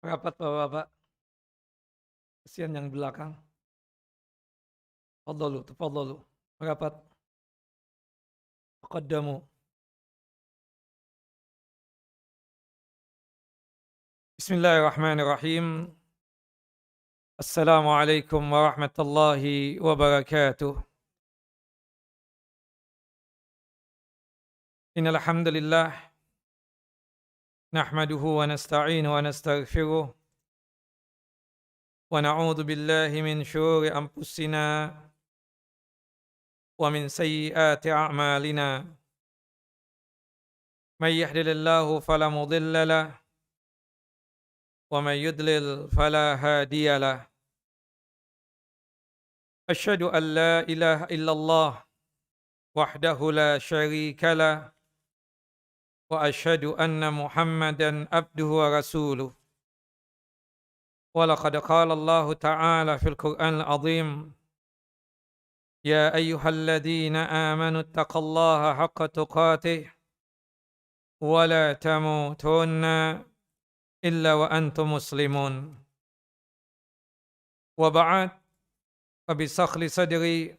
Rapat Bapak-bapak, kasihan yang belakang. Tafadhalu, tafadhalu. Rapat, taqaddamu. Bismillahirrahmanirrahim. Assalamualaikum warahmatullahi wabarakatuh. Innal hamdalillah nahmaduhu wa nasta'inuhu wa nastaghfiruh wa na'udzu billahi min syururi anfusina wa min sayyiati a'malina. May yahdihillahu fala mudilla lahu wa may yudlil fala hadiya lahu. Asyhadu an la ilaha illallah wahdahu la syarika lah wa asyhadu anna Muhammadan abduhu wa rasuluh. Wa laqad qala Allah ta'ala fil Qur'anil azim, ya ayyuhalladzina amanu taqullaha haqqa tuqatih wa la tamutunna illa wa antum muslimun. Wa ba'd, fa bisakhli sadri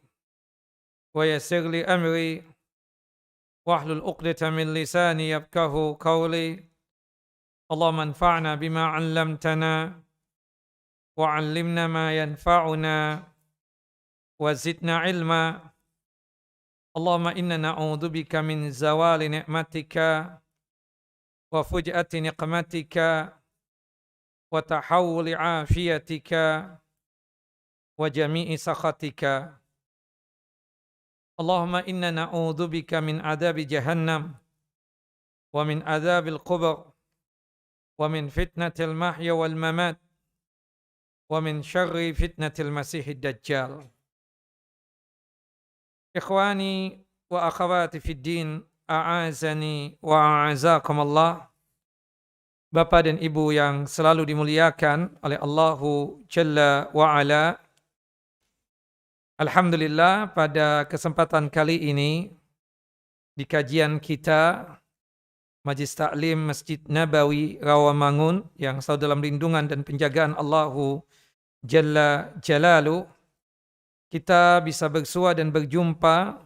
wa yassir li amri wahlul 'uqdatam min lisani yafqahu qawli. Allahumma anfa'na bima 'allamtana wa 'allimna ma yanfa'una wa zidna 'ilma. Allahumma inna na'udzubika min zawali ni'matika wa fuj'ati niqmatika wa tahawuli 'afiyatika wa jami'i sakhatika. Allahumma inna na'udzubika min adzabi jahannam wa min adzabil qubur wa min fitnatil mahya wal mamat wa min syarri fitnatil masihid dajjal. Ikhwani wa akhawati fid din, a'azani wa a'azakumullah. Bapak dan Ibu yang selalu dimuliakan oleh Allahu Jalla wa Ala. Alhamdulillah, pada kesempatan kali ini di kajian kita Majlis Taklim Masjid Nabawi Rawamangun yang selalu dalam lindungan dan penjagaan Allahu Jalla Jalalu, kita bisa bersua dan berjumpa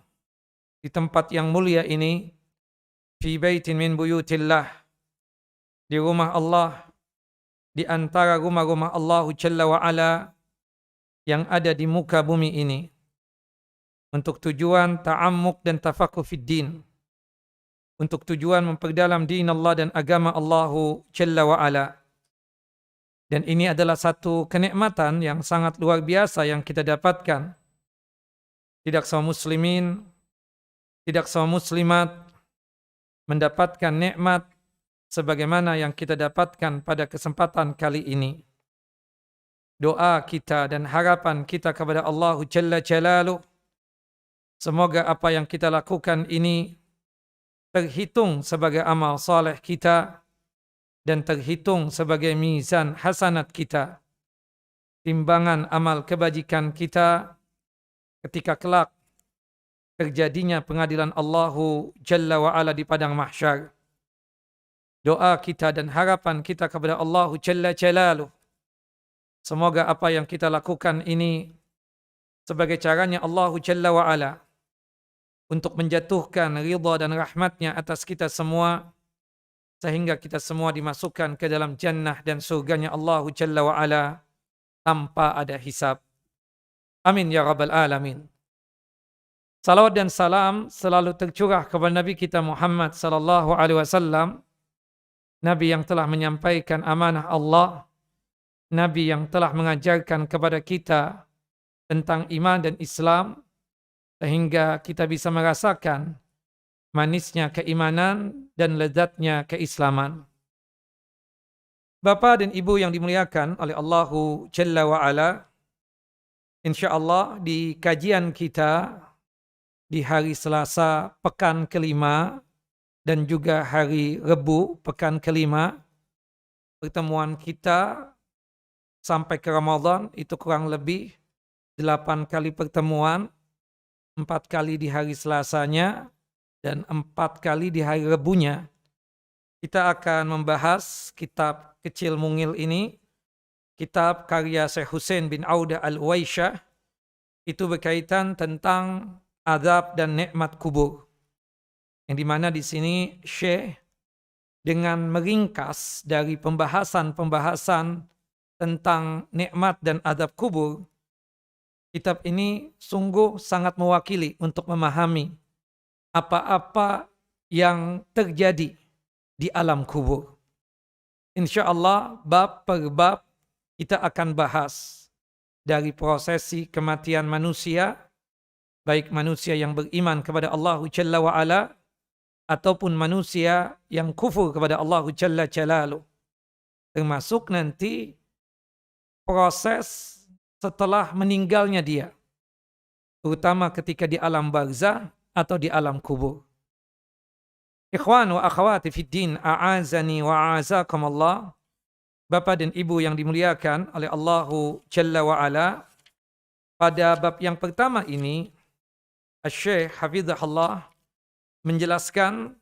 di tempat yang mulia ini, fi baitin min buyutillah, di rumah Allah, di antara rumah-rumah Allahu Jalla wa Ala yang ada di muka bumi ini, untuk tujuan ta'ammuk dan tafaqquh fid din, untuk tujuan memperdalam din Allah dan agama Allahu Jalla wa Ala. Dan ini adalah satu kenikmatan yang sangat luar biasa yang kita dapatkan. Tidak semua muslimin, tidak semua muslimat mendapatkan nikmat sebagaimana yang kita dapatkan pada kesempatan kali ini. Doa kita dan harapan kita kepada Allah Jalla Jalaluh, semoga apa yang kita lakukan ini terhitung sebagai amal saleh kita dan terhitung sebagai mizan hasanat kita, timbangan amal kebajikan kita ketika kelak terjadinya pengadilan Allahu Jalla wa Ala di padang mahsyar. Doa kita dan harapan kita kepada Allahu Jalla Jalaluh, semoga apa yang kita lakukan ini sebagai caranya Allahu Jalla wa Ala untuk menjatuhkan ridha dan rahmatnya atas kita semua, sehingga kita semua dimasukkan ke dalam jannah dan surganya Allahu Jalla wa Ala tanpa ada hisab. Amin ya rabbal alamin. Salawat dan salam selalu tercurah kepada Nabi kita Muhammad sallallahu alaihi wasallam, Nabi yang telah menyampaikan amanah Allah, Nabi yang telah mengajarkan kepada kita tentang iman dan Islam, sehingga kita bisa merasakan manisnya keimanan dan lezatnya keislaman. Bapak dan Ibu yang dimuliakan oleh Allahu Jalla wa Ala, insyaallah di kajian kita di hari Selasa pekan kelima dan juga hari Rebu pekan kelima, pertemuan kita sampai ke Ramadan itu kurang lebih 8 kali pertemuan, 4 kali di hari Selasanya dan 4 kali di hari Rebunya. Kita akan membahas kitab kecil mungil ini, kitab karya Syekh Husain bin Audah Al-Uwaisyah. Itu berkaitan tentang azab dan nikmat kubur. Yang dimana di sini Syekh dengan meringkas dari pembahasan-pembahasan tentang nikmat dan azab kubur, kitab ini sungguh sangat mewakili untuk memahami apa-apa yang terjadi di alam kubur. Insya Allah bab per bab kita akan bahas dari prosesi kematian manusia, baik manusia yang beriman kepada Allah Jalla wa'ala ataupun manusia yang kufur kepada Allah Jalla Jalaluh. Termasuk nanti proses setelah meninggalnya dia, terutama ketika di alam barzah atau di alam kubur. Ikhwan wa akhwati fid din, a'azani wa a'azakumullah. Bapak dan Ibu yang dimuliakan oleh Allah Jalla wa'ala, pada bab yang pertama ini Syekh Hafizahullah menjelaskan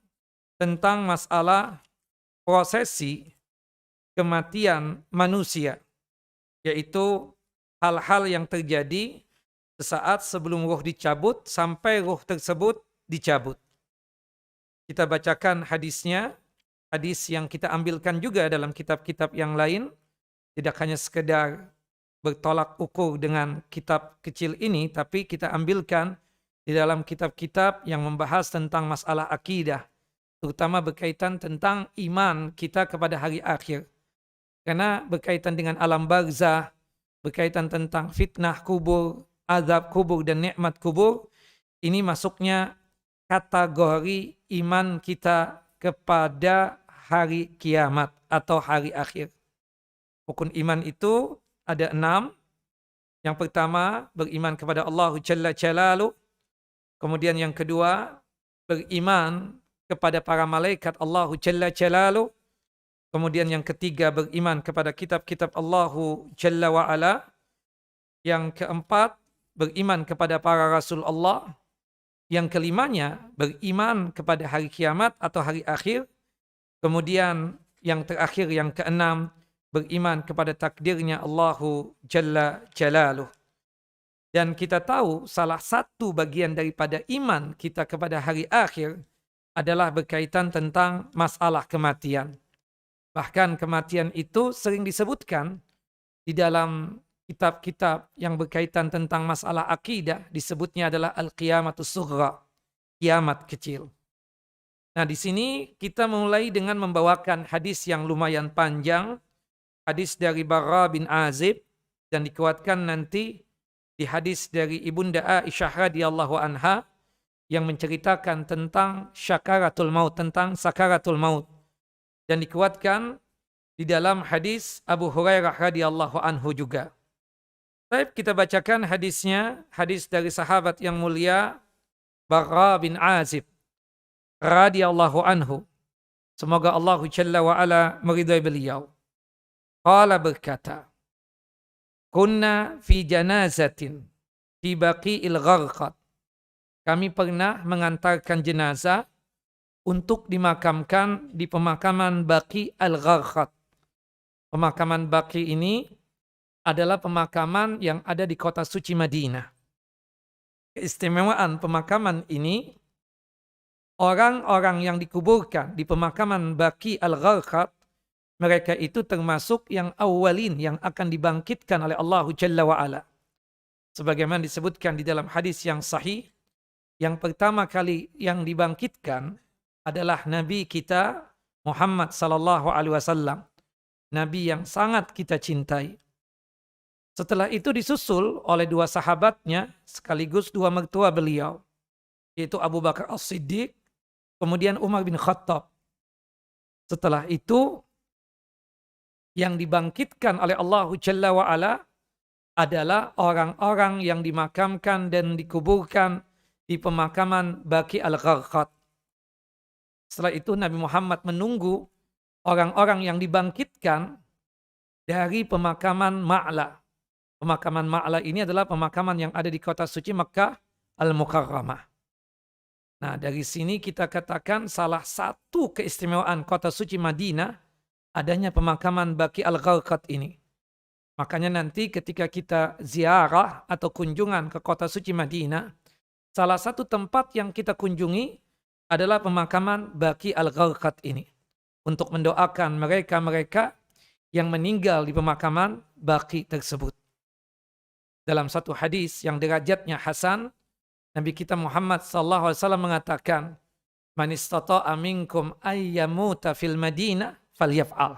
tentang masalah prosesi kematian manusia, yaitu hal-hal yang terjadi sesaat sebelum ruh dicabut sampai ruh tersebut dicabut. Kita bacakan hadisnya, hadis yang kita ambilkan juga dalam kitab-kitab yang lain, tidak hanya sekedar bertolak ukur dengan kitab kecil ini, tapi kita ambilkan di dalam kitab-kitab yang membahas tentang masalah akidah, terutama berkaitan tentang iman kita kepada hari akhir. Karena berkaitan dengan alam barzah, berkaitan tentang fitnah kubur, azab kubur dan nikmat kubur, ini masuknya kategori iman kita kepada hari kiamat atau hari akhir. Rukun iman itu ada 6. Yang pertama, beriman kepada Allah Jalla Jalaluh. Kemudian yang kedua, beriman kepada para malaikat Allah Jalla Jalaluh. Kemudian yang ketiga, beriman kepada kitab-kitab Allah Jalla wa'ala. Yang keempat, beriman kepada para rasul Allah. Yang kelimanya, beriman kepada hari kiamat atau hari akhir. Kemudian yang terakhir, yang keenam, beriman kepada takdirnya Allah Jalla Jalaluh. Dan kita tahu salah satu bagian daripada iman kita kepada hari akhir adalah berkaitan tentang masalah kematian. Bahkan kematian itu sering disebutkan di dalam kitab-kitab yang berkaitan tentang masalah akidah, disebutnya adalah al-qiyamatus sughra, kiamat kecil. Nah, di sini kita mulai dengan membawakan hadis yang lumayan panjang, hadis dari Barra bin Azib, dan dikuatkan nanti di hadis dari Ibunda Aisyah radhiyallahu anha yang menceritakan tentang syakaratul maut, tentang sakaratul maut, dan dikuatkan di dalam hadis Abu Hurairah radhiyallahu anhu juga. Baik, kita bacakan hadisnya, hadis dari sahabat yang mulia Barra bin Azib radhiyallahu anhu. Semoga Allah Jalla wa ala meridai beliau. Qala berkata, kunna fi janazatin fi baqi'il gharqad. Kami pernah mengantarkan jenazah untuk dimakamkan di pemakaman Baqi al-Gharqad. Pemakaman Baqi ini adalah pemakaman yang ada di kota suci Madinah. Keistimewaan pemakaman ini, orang-orang yang dikuburkan di pemakaman Baqi al-Gharqad, mereka itu termasuk yang awalin yang akan dibangkitkan oleh Allah Jalla wa'ala. Sebagaimana disebutkan di dalam hadis yang sahih, yang pertama kali yang dibangkitkan adalah Nabi kita Muhammad sallallahu alaihi wasallam. Nabi yang sangat kita cintai. Setelah itu disusul oleh 2 sahabatnya sekaligus 2 mertua beliau, yaitu Abu Bakar As-Siddiq, kemudian Umar bin Khattab. Setelah itu yang dibangkitkan oleh Allah Jalla wa'ala adalah orang-orang yang dimakamkan dan dikuburkan di pemakaman Baqi al-Gharqad. Setelah itu Nabi Muhammad menunggu orang-orang yang dibangkitkan dari pemakaman Ma'la. Pemakaman Ma'la ini adalah pemakaman yang ada di kota suci Makkah Al-Mukarramah. Nah, dari sini kita katakan salah satu keistimewaan kota suci Madinah adanya pemakaman Baqi al-Gharqad ini. Makanya nanti ketika kita ziarah atau kunjungan ke kota suci Madinah, salah satu tempat yang kita kunjungi adalah pemakaman Baqi al-Gharqad ini. Untuk mendoakan mereka-mereka yang meninggal di pemakaman Baqi tersebut. Dalam satu hadis yang derajatnya hasan, Nabi kita Muhammad SAW mengatakan, "Man istata'a minkum ayyamuta fil Madinah falyaf'al."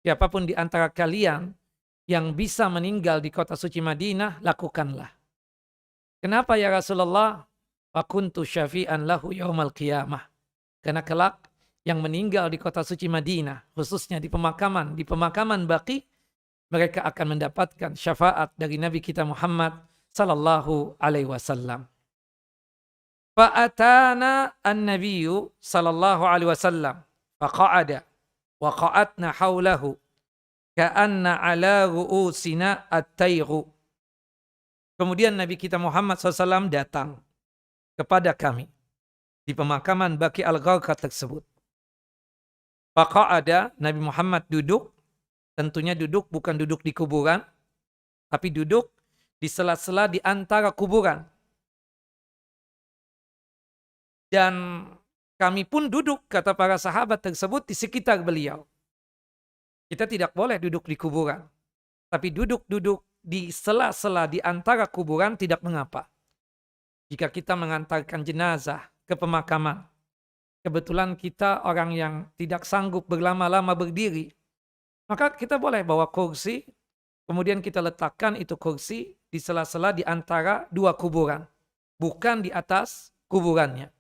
Siapapun di antara kalian yang bisa meninggal di kota suci Madinah, lakukanlah. Kenapa ya Rasulullah? Wa kuntu syafi'an lahu yaumal qiyamah. Karena kelak yang meninggal di kota suci Madinah, khususnya di pemakaman Baqi, mereka akan mendapatkan syafaat dari Nabi kita Muhammad sallallahu alaihi wasallam. Fa'atana an-nabiyyu sallallahu alaihi wasallam faqa'ada wa qa'atna haulahu ka'anna ala ru'usina at-tayru. Kemudian Nabi kita Muhammad SAW datang kepada kami di pemakaman Baqi al-Gharqad tersebut. Faqa'ada, Nabi Muhammad duduk, tentunya duduk bukan duduk di kuburan, tapi duduk di sela-sela di antara kuburan. Dan kami pun duduk, kata para sahabat tersebut, di sekitar beliau. Kita tidak boleh duduk di kuburan. Tapi duduk-duduk di sela-sela di antara kuburan tidak mengapa. Jika kita mengantarkan jenazah ke pemakaman, kebetulan kita orang yang tidak sanggup berlama-lama berdiri, maka kita boleh bawa kursi, kemudian kita letakkan itu kursi di sela-sela di antara dua kuburan. Bukan di atas kuburannya.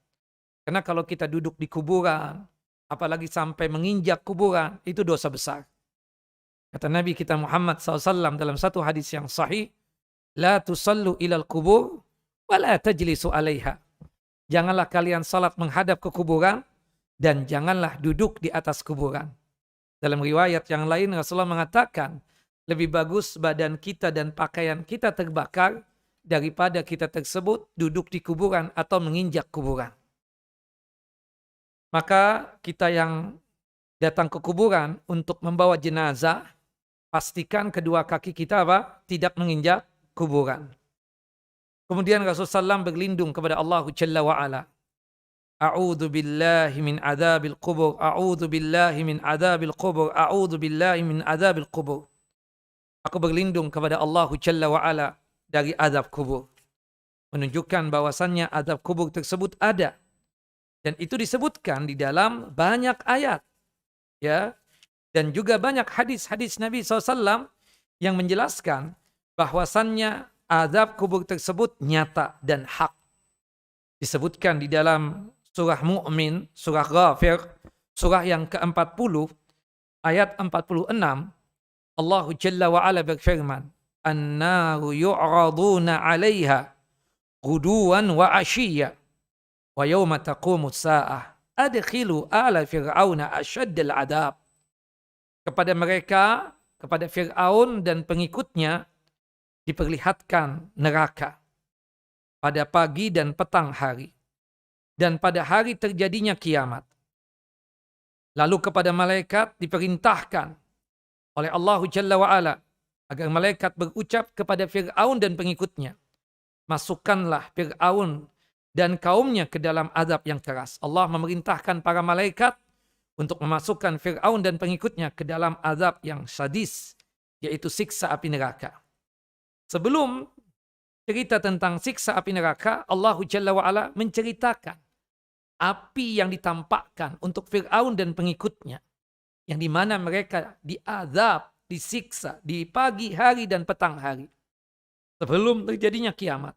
Karena kalau kita duduk di kuburan, apalagi sampai menginjak kuburan, itu dosa besar. Kata Nabi kita Muhammad SAW dalam satu hadis yang sahih, La tusallu ilal kubur, wa la tajlisu alaiha. Janganlah kalian salat menghadap ke kuburan, dan janganlah duduk di atas kuburan. Dalam riwayat yang lain, Rasulullah mengatakan, lebih bagus badan kita dan pakaian kita terbakar, daripada kita tersebut duduk di kuburan atau menginjak kuburan. Maka kita yang datang ke kuburan untuk membawa jenazah, pastikan kedua kaki kita tidak menginjak kuburan. Kemudian Rasulullah SAW berlindung kepada Allah Jalla wa'ala. A'udhu billahi min adzabil qubur, a'udhu billahi min adzabil qubur, a'udhu billahi min adzabil qubur. Aku berlindung kepada Allah Jalla wa'ala dari azab kubur. Menunjukkan bahwasannya azab kubur tersebut ada. Dan itu disebutkan di dalam banyak ayat. Ya. Dan juga banyak hadis-hadis Nabi SAW yang menjelaskan bahwasannya azab kubur tersebut nyata dan hak. Disebutkan di dalam surah Mu'min, surah Ghafir, surah yang ke-40, ayat 46, Allah Jalla wa'ala berfirman, An-naru yu'raduna 'alaiha ghuduwan wa 'ashiyya wa yawma taqumus sa'ah adkhilu ala fir'auna asyaddal 'adab. Kepada mereka, kepada Fir'aun dan pengikutnya, diperlihatkan neraka pada pagi dan petang hari, dan pada hari terjadinya kiamat. Lalu kepada malaikat diperintahkan oleh Allah Jalla wa'ala agar malaikat berucap kepada Fir'aun dan pengikutnya, masukkanlah Fir'aun dan kaumnya ke dalam azab yang keras. Allah memerintahkan para malaikat untuk memasukkan Fir'aun dan pengikutnya ke dalam azab yang sadis, yaitu siksa api neraka. Sebelum cerita tentang siksa api neraka, Allah Jalla wa'ala menceritakan api yang ditampakkan untuk Fir'aun dan pengikutnya, yang dimana mereka diazab, disiksa di pagi hari dan petang hari, sebelum terjadinya kiamat.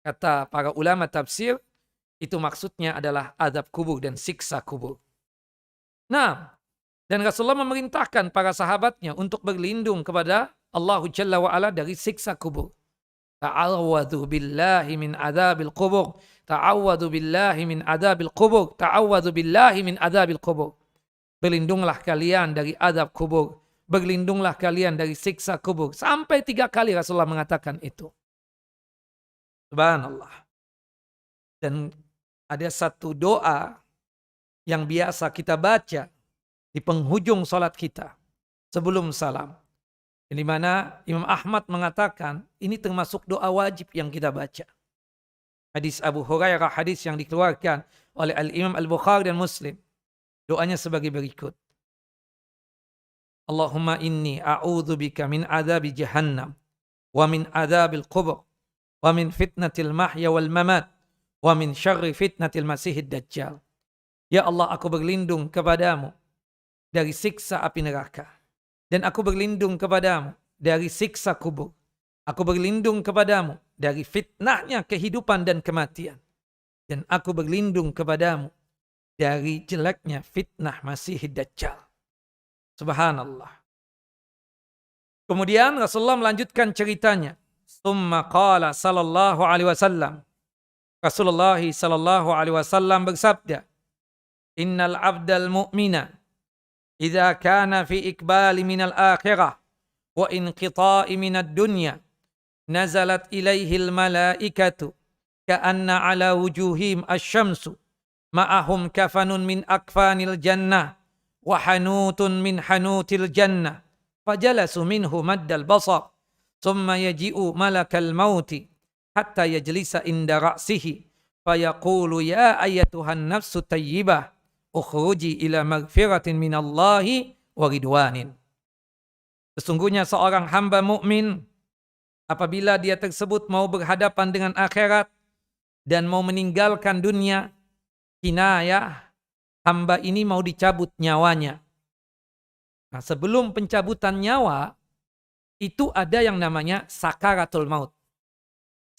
Kata para ulama tafsir, itu maksudnya adalah azab kubur dan siksa kubur. Nah, dan Rasulullah memerintahkan para sahabatnya untuk berlindung kepada Allah Jalla wa'ala dari siksa kubur. Ta'awwadhu billahi min adzabil qubur. Ta'awwadhu billahi min adzabil qubur. Ta'awwadhu billahi min adzabil qubur. Berlindunglah kalian dari azab kubur. Berlindunglah kalian dari siksa kubur. Sampai 3 kali Rasulullah mengatakan itu. Subhanallah. Dan ada satu doa yang biasa kita baca di penghujung salat kita sebelum salam. Di mana Imam Ahmad mengatakan ini termasuk doa wajib yang kita baca. Hadis Abu Hurairah, hadis yang dikeluarkan oleh Al-Imam Al-Bukhari dan Muslim. Doanya sebagai berikut. Allahumma inni a'udzubika min adzabi jahannam wa min adzabil qubur wa min fitnatil mahya wal mamat wa min syarri fitnatil masihid dajjal. Ya Allah, aku berlindung kepadamu dari siksa api neraka, dan aku berlindung kepadamu dari siksa kubur. Aku berlindung kepadamu dari fitnahnya kehidupan dan kematian, dan aku berlindung kepadamu dari jeleknya fitnah masihid dajjal. Subhanallah. Kemudian Rasulullah melanjutkan ceritanya. Summa qala sallallahu alaihi wasallam. Rasulullah sallallahu alaihi wasallam bersabda, Innal abdal mu'mina idza kana fi ikbali minal akhirah wa inqita'i minad dunya nazalat ilaihil malaikatu ka'anna ala wujuhim asyamsu ma'ahum kafanun min akfanil jannah wa hanutun min hanutil jannah fajalasu minhu maddal basar thumma yaji'u malakal mauti hatta yajlisa inda ra'sihi fayaqulu ya ayyatuhan nafsu tayyibah ukhruji ila magfiratin minallahi wa ridwanin. Sesungguhnya seorang hamba mukmin apabila dia tersebut mau berhadapan dengan akhirat dan mau meninggalkan dunia, kinayah hamba ini mau dicabut nyawanya. Nah, sebelum pencabutan nyawa itu ada yang namanya sakaratul maut.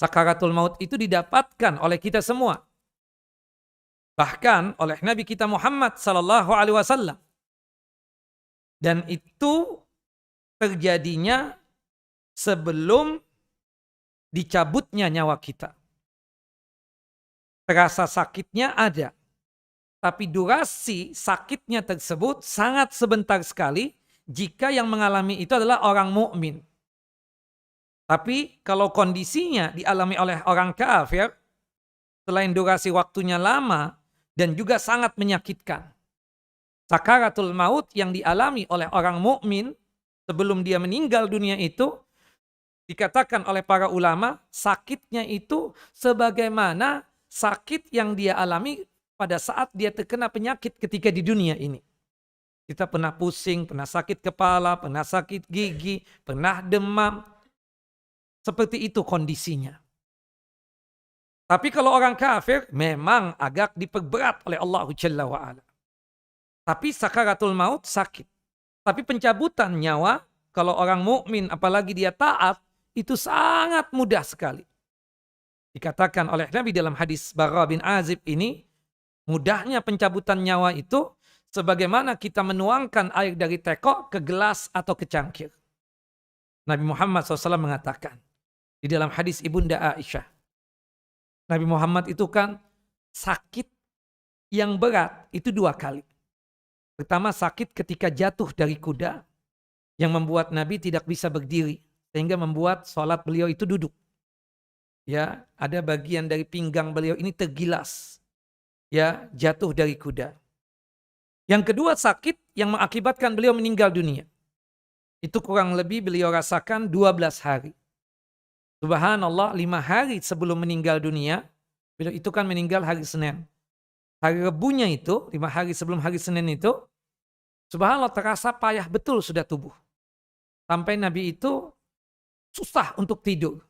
Sakaratul maut itu didapatkan oleh kita semua. Bahkan oleh Nabi kita Muhammad sallallahu alaihi wasallam. Dan itu terjadinya sebelum dicabutnya nyawa kita. Terasa sakitnya ada. Tapi durasi sakitnya tersebut sangat sebentar sekali jika yang mengalami itu adalah orang mukmin. Tapi kalau kondisinya dialami oleh orang kafir, selain durasi waktunya lama dan juga sangat menyakitkan. Sakaratul maut yang dialami oleh orang mukmin sebelum dia meninggal dunia itu dikatakan oleh para ulama sakitnya itu sebagaimana sakit yang dia alami pada saat dia terkena penyakit ketika di dunia ini. Kita pernah pusing, pernah sakit kepala, pernah sakit gigi, pernah demam. Seperti itu kondisinya. Tapi kalau orang kafir memang agak diperberat oleh Allah Jalla wa'ala. Tapi sakaratul maut sakit. Tapi pencabutan nyawa kalau orang mukmin apalagi dia taat itu sangat mudah sekali. Dikatakan oleh Nabi dalam hadis Bara bin Azib ini, mudahnya pencabutan nyawa itu sebagaimana kita menuangkan air dari teko ke gelas atau ke cangkir. Nabi Muhammad SAW mengatakan di dalam hadis Ibunda Aisyah, Nabi Muhammad itu kan sakit yang berat itu 2 kali. Pertama sakit ketika jatuh dari kuda yang membuat Nabi tidak bisa berdiri sehingga membuat sholat beliau itu duduk. Ya, ada bagian dari pinggang beliau ini tergilas. Ya, jatuh dari kuda. Yang kedua sakit yang mengakibatkan beliau meninggal dunia. Itu kurang lebih beliau rasakan 12 hari. Subhanallah, 5 hari sebelum meninggal dunia, beliau itu kan meninggal hari Senin. Hari Rebunya itu, 5 hari sebelum hari Senin itu, subhanallah terasa payah betul sudah tubuh. Sampai Nabi itu susah untuk tidur.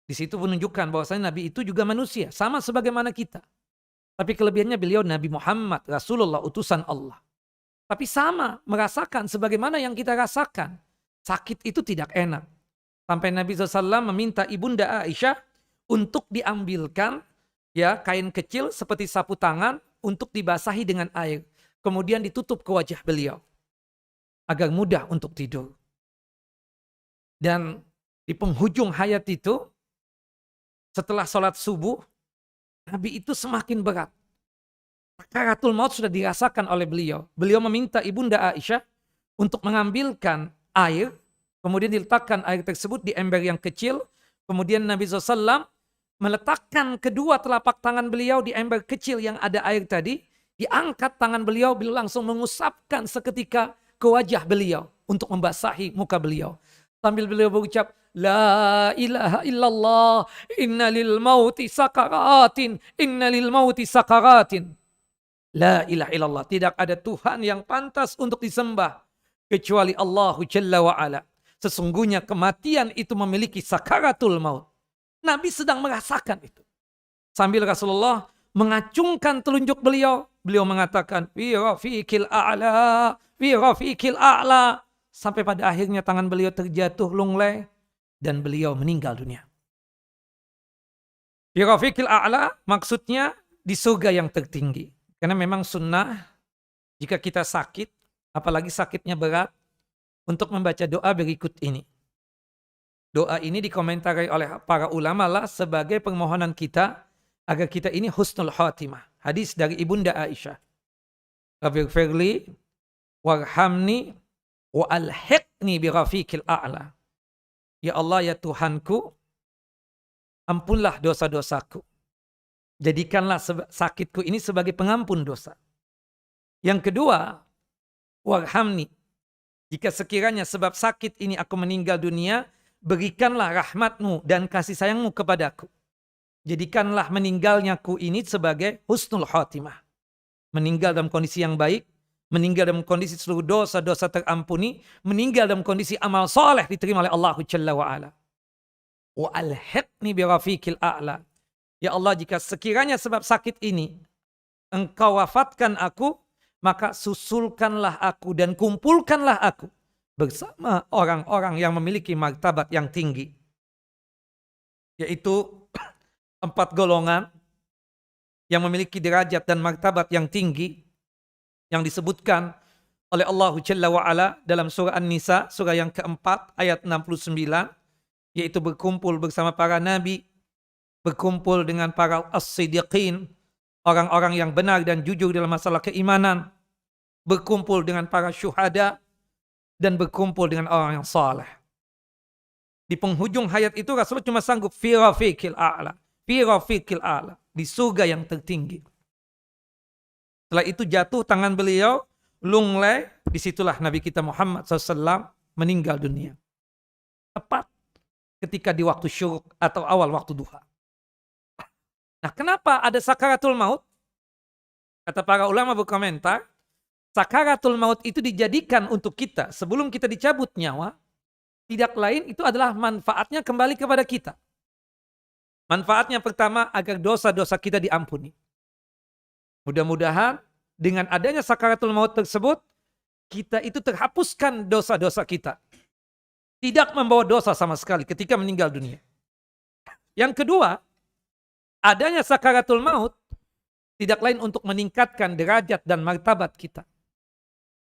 Di situ menunjukkan bahwasanya Nabi itu juga manusia, sama sebagaimana kita. Tapi kelebihannya beliau Nabi Muhammad, Rasulullah, utusan Allah. Tapi sama, merasakan sebagaimana yang kita rasakan. Sakit itu tidak enak. Sampai Nabi SAW meminta Ibunda Aisyah untuk diambilkan ya kain kecil seperti sapu tangan untuk dibasahi dengan air. Kemudian ditutup ke wajah beliau. Agar mudah untuk tidur. Dan di penghujung hayat itu, setelah sholat subuh, Nabi itu semakin berat. Sakaratul maut sudah dirasakan oleh beliau. Beliau meminta Ibunda Aisyah untuk mengambilkan air, kemudian diletakkan air tersebut di ember yang kecil. Kemudian Nabi SAW meletakkan kedua telapak tangan beliau di ember kecil yang ada air tadi, diangkat tangan beliau langsung mengusapkan seketika ke wajah beliau untuk membasahi muka beliau. Sambil beliau berucap, La ilaha illallah, inna lil mauti sakaratin, inna lil mauti sakaratin. La ilaha illallah, tidak ada Tuhan yang pantas untuk disembah kecuali Allah Jalla wa'ala. Sesungguhnya kematian itu memiliki sakaratul maut. Nabi sedang merasakan itu. Sambil Rasulullah mengacungkan telunjuk beliau, beliau mengatakan, Fi rafiqil a'la, fi rafiqil a'la. Sampai pada akhirnya tangan beliau terjatuh lunglai dan beliau meninggal dunia. Fi rafiqil a'la maksudnya di surga yang tertinggi. Karena memang sunnah jika kita sakit, apalagi sakitnya berat, untuk membaca doa berikut ini. Doa ini dikomentari oleh para ulama lah sebagai permohonan kita agar kita ini husnul khatimah. Hadis dari Ibunda Aisyah. Rafiqfirli warhamni wa alhiqni bi rafiqil a'la. Ya Allah, ya Tuhanku, ampunlah dosa-dosaku. Jadikanlah sakitku ini sebagai pengampun dosa. Yang kedua, warhamni. Jika sekiranya sebab sakit ini aku meninggal dunia, berikanlah rahmatmu dan kasih sayangmu kepadaku. Jadikanlah meninggalnyaku ini sebagai husnul khatimah. Meninggal dalam kondisi yang baik, meninggal dalam kondisi seluruh dosa-dosa terampuni, meninggal dalam kondisi amal soleh diterima oleh Allah Jalla wa'ala. Wa alhiqni bi rafiqil a'la. Ya Allah, jika sekiranya sebab sakit ini Engkau wafatkan aku, maka susulkanlah aku dan kumpulkanlah aku bersama orang-orang yang memiliki martabat yang tinggi. Yaitu 4 golongan yang memiliki derajat dan martabat yang tinggi yang disebutkan oleh Allah Jalla wa'ala dalam surah An-Nisa, surah yang keempat ayat 69, yaitu berkumpul bersama para nabi, berkumpul dengan para as-siddiqin, orang-orang yang benar dan jujur dalam masalah keimanan, berkumpul dengan para syuhada, dan berkumpul dengan orang yang saleh. Di penghujung hayat itu Rasulullah cuma sanggup fi rafiqil a'la, fi rafiqil a'la, di surga yang tertinggi. Setelah itu jatuh tangan beliau, lunglai, disitulah Nabi kita Muhammad SAW meninggal dunia. Tepat ketika di waktu syuruk atau awal waktu duha. Nah, kenapa ada sakaratul maut? Kata para ulama berkomentar, sakaratul maut itu dijadikan untuk kita sebelum kita dicabut nyawa, tidak lain itu adalah manfaatnya kembali kepada kita. Manfaatnya pertama agar dosa-dosa kita diampuni. Mudah-mudahan dengan adanya sakaratul maut tersebut, kita itu terhapuskan dosa-dosa kita. Tidak membawa dosa sama sekali ketika meninggal dunia. Yang kedua, adanya sakaratul maut tidak lain untuk meningkatkan derajat dan martabat kita.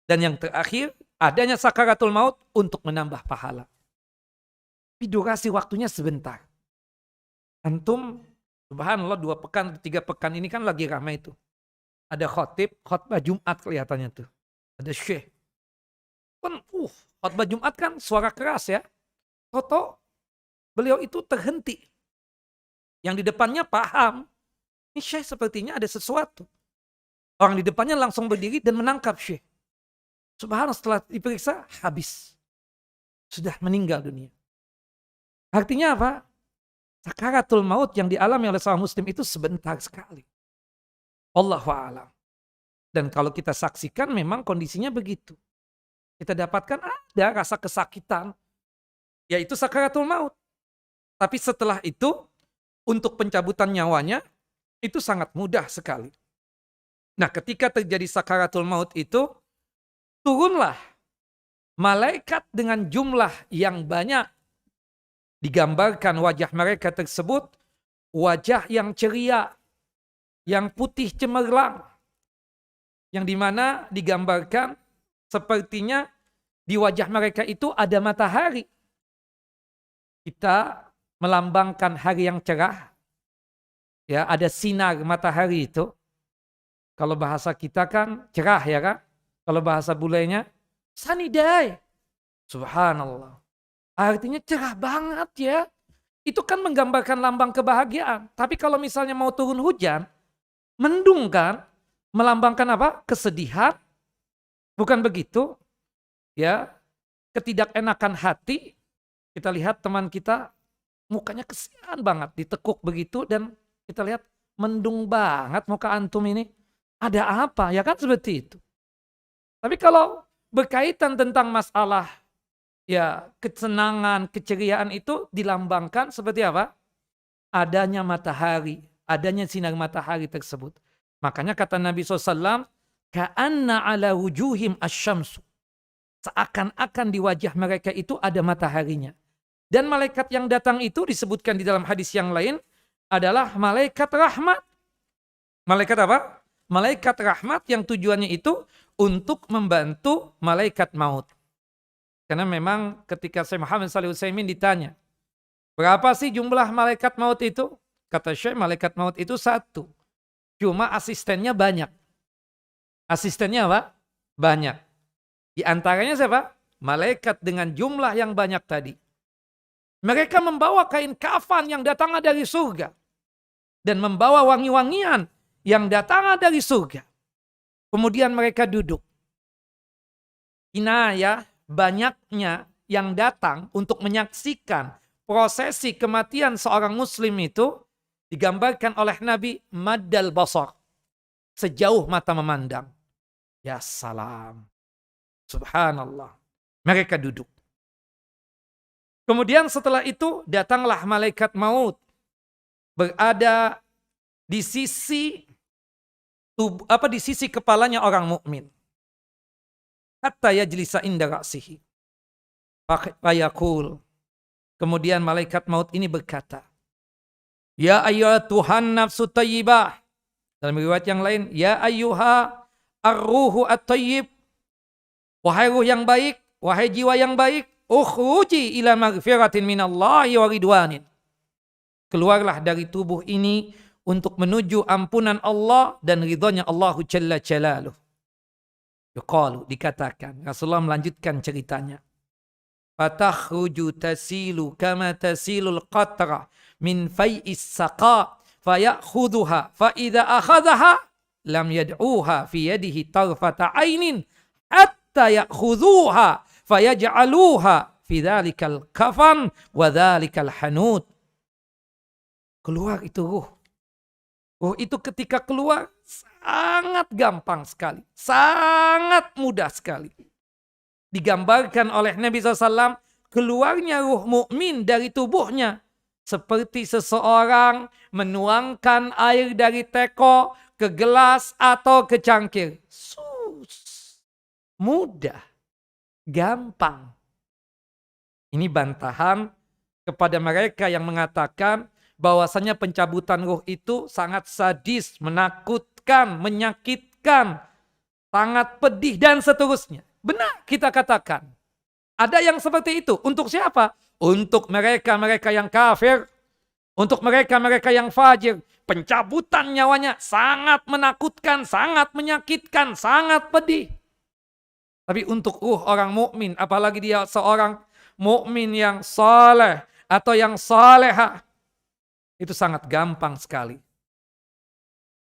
Dan yang terakhir, adanya sakaratul maut untuk menambah pahala. Tapi durasi waktunya sebentar. Antum, subhanallah 2 pekan, 3 pekan ini kan lagi ramai itu. Ada khutbah Jumat kelihatannya tuh. Ada syekh. Kan, khutbah Jumat kan suara keras ya. Toto, beliau itu terhenti. Yang di depannya paham, ini syekh sepertinya ada sesuatu. Orang di depannya langsung berdiri dan menangkap syekh. Subhanallah, setelah diperiksa, habis. Sudah meninggal dunia. Artinya apa? Sakaratul maut yang dialami oleh seorang muslim itu sebentar sekali. Wallahu a'lam. Dan kalau kita saksikan memang kondisinya begitu. Kita dapatkan ada rasa kesakitan, yaitu sakaratul maut. Tapi setelah itu, untuk pencabutan nyawanya, itu sangat mudah sekali. Nah, ketika terjadi sakaratul maut itu, turunlah malaikat dengan jumlah yang banyak. Digambarkan wajah mereka tersebut, wajah yang ceria, yang putih cemerlang. Yang dimana digambarkan sepertinya di wajah mereka itu ada matahari. Kita melambangkan hari yang cerah. Ya, ada sinar matahari itu. Kalau bahasa kita kan cerah ya kan. Kalau bahasa bulenya sunny day. Subhanallah. Artinya cerah banget ya. itu kan menggambarkan lambang kebahagiaan. Tapi kalau misalnya mau turun hujan, mendung kan, melambangkan apa? Kesedihan. Bukan begitu? Ya, ketidakenakan hati. Kita lihat teman kita mukanya kesian banget, ditekuk begitu dan kita lihat mendung banget muka antum ini. Ada apa? Ya kan seperti itu. Tapi kalau berkaitan tentang masalah ya kesenangan, keceriaan itu dilambangkan seperti apa? Adanya matahari, adanya sinar matahari tersebut. Makanya kata Nabi SAW, ka'anna ala wujuhim asyamsu. Seakan-akan di wajah mereka itu ada mataharinya. Dan malaikat yang datang itu disebutkan di dalam hadis yang lain adalah malaikat rahmat. Malaikat apa? Malaikat rahmat yang tujuannya itu untuk membantu malaikat maut. Karena memang ketika Syekh Muhammad Shalih Utsaimin ditanya, berapa sih jumlah malaikat maut itu? Kata Syekh, malaikat maut itu satu. Cuma asistennya banyak. Asistennya apa? Banyak. Di antaranya siapa? Malaikat dengan jumlah yang banyak tadi. Mereka membawa kain kafan yang datangnya dari surga. Dan membawa wangi-wangian yang datangnya dari surga. Kemudian mereka duduk. Inayah banyaknya yang datang untuk menyaksikan prosesi kematian seorang muslim itu digambarkan oleh Nabi maddal basar. Sejauh mata memandang. Ya salam. Subhanallah. Mereka duduk. Kemudian setelah itu datanglah malaikat maut. Berada di sisi di sisi kepalanya orang mukmin. Hatta yajlisa inda ra'sihi. Fayaqul. Kemudian malaikat maut ini berkata, ya ayyatuhan nafsu tayyibah. Dalam riwayat yang lain, ya ayyuha ar-ruhu at-tayyib. Wahai ruh yang baik, wahai jiwa yang baik, ukhruji ila maghfiratin minallahi wa ridwanin. Keluarlah dari tubuh ini untuk menuju ampunan Allah dan ridhonya Allah Jalla Jalaluh. Yuqalu, dikatakan, Rasulullah melanjutkan ceritanya. Fatakhruju tasilu kama tasilul qatra min fai'is saqa fayakhudhuha fa idza akhadhaha lam yad'uha fi yadihi tarfata ainin hatta ya'khudhuha fayaj'aluha fi dhalikal kafan wa dhalikal hanud. Keluar itu ruh. Ruh itu ketika keluar sangat gampang sekali. Sangat mudah sekali. Digambarkan oleh Nabi SAW keluarnya ruh mukmin dari tubuhnya. Seperti seseorang menuangkan air dari teko ke gelas atau ke cangkir. Mudah. Gampang. Ini bantahan kepada mereka yang mengatakan bahwasanya pencabutan ruh itu sangat sadis, menakutkan, menyakitkan, sangat pedih dan seterusnya. Benar kita katakan. Ada yang seperti itu. Untuk siapa? Untuk mereka-mereka yang kafir. Untuk mereka-mereka yang fajir. Pencabutan nyawanya sangat menakutkan, sangat menyakitkan, sangat pedih. Tapi untuk ruh orang mukmin, apalagi dia seorang mukmin yang saleh atau yang salehah, itu sangat gampang sekali.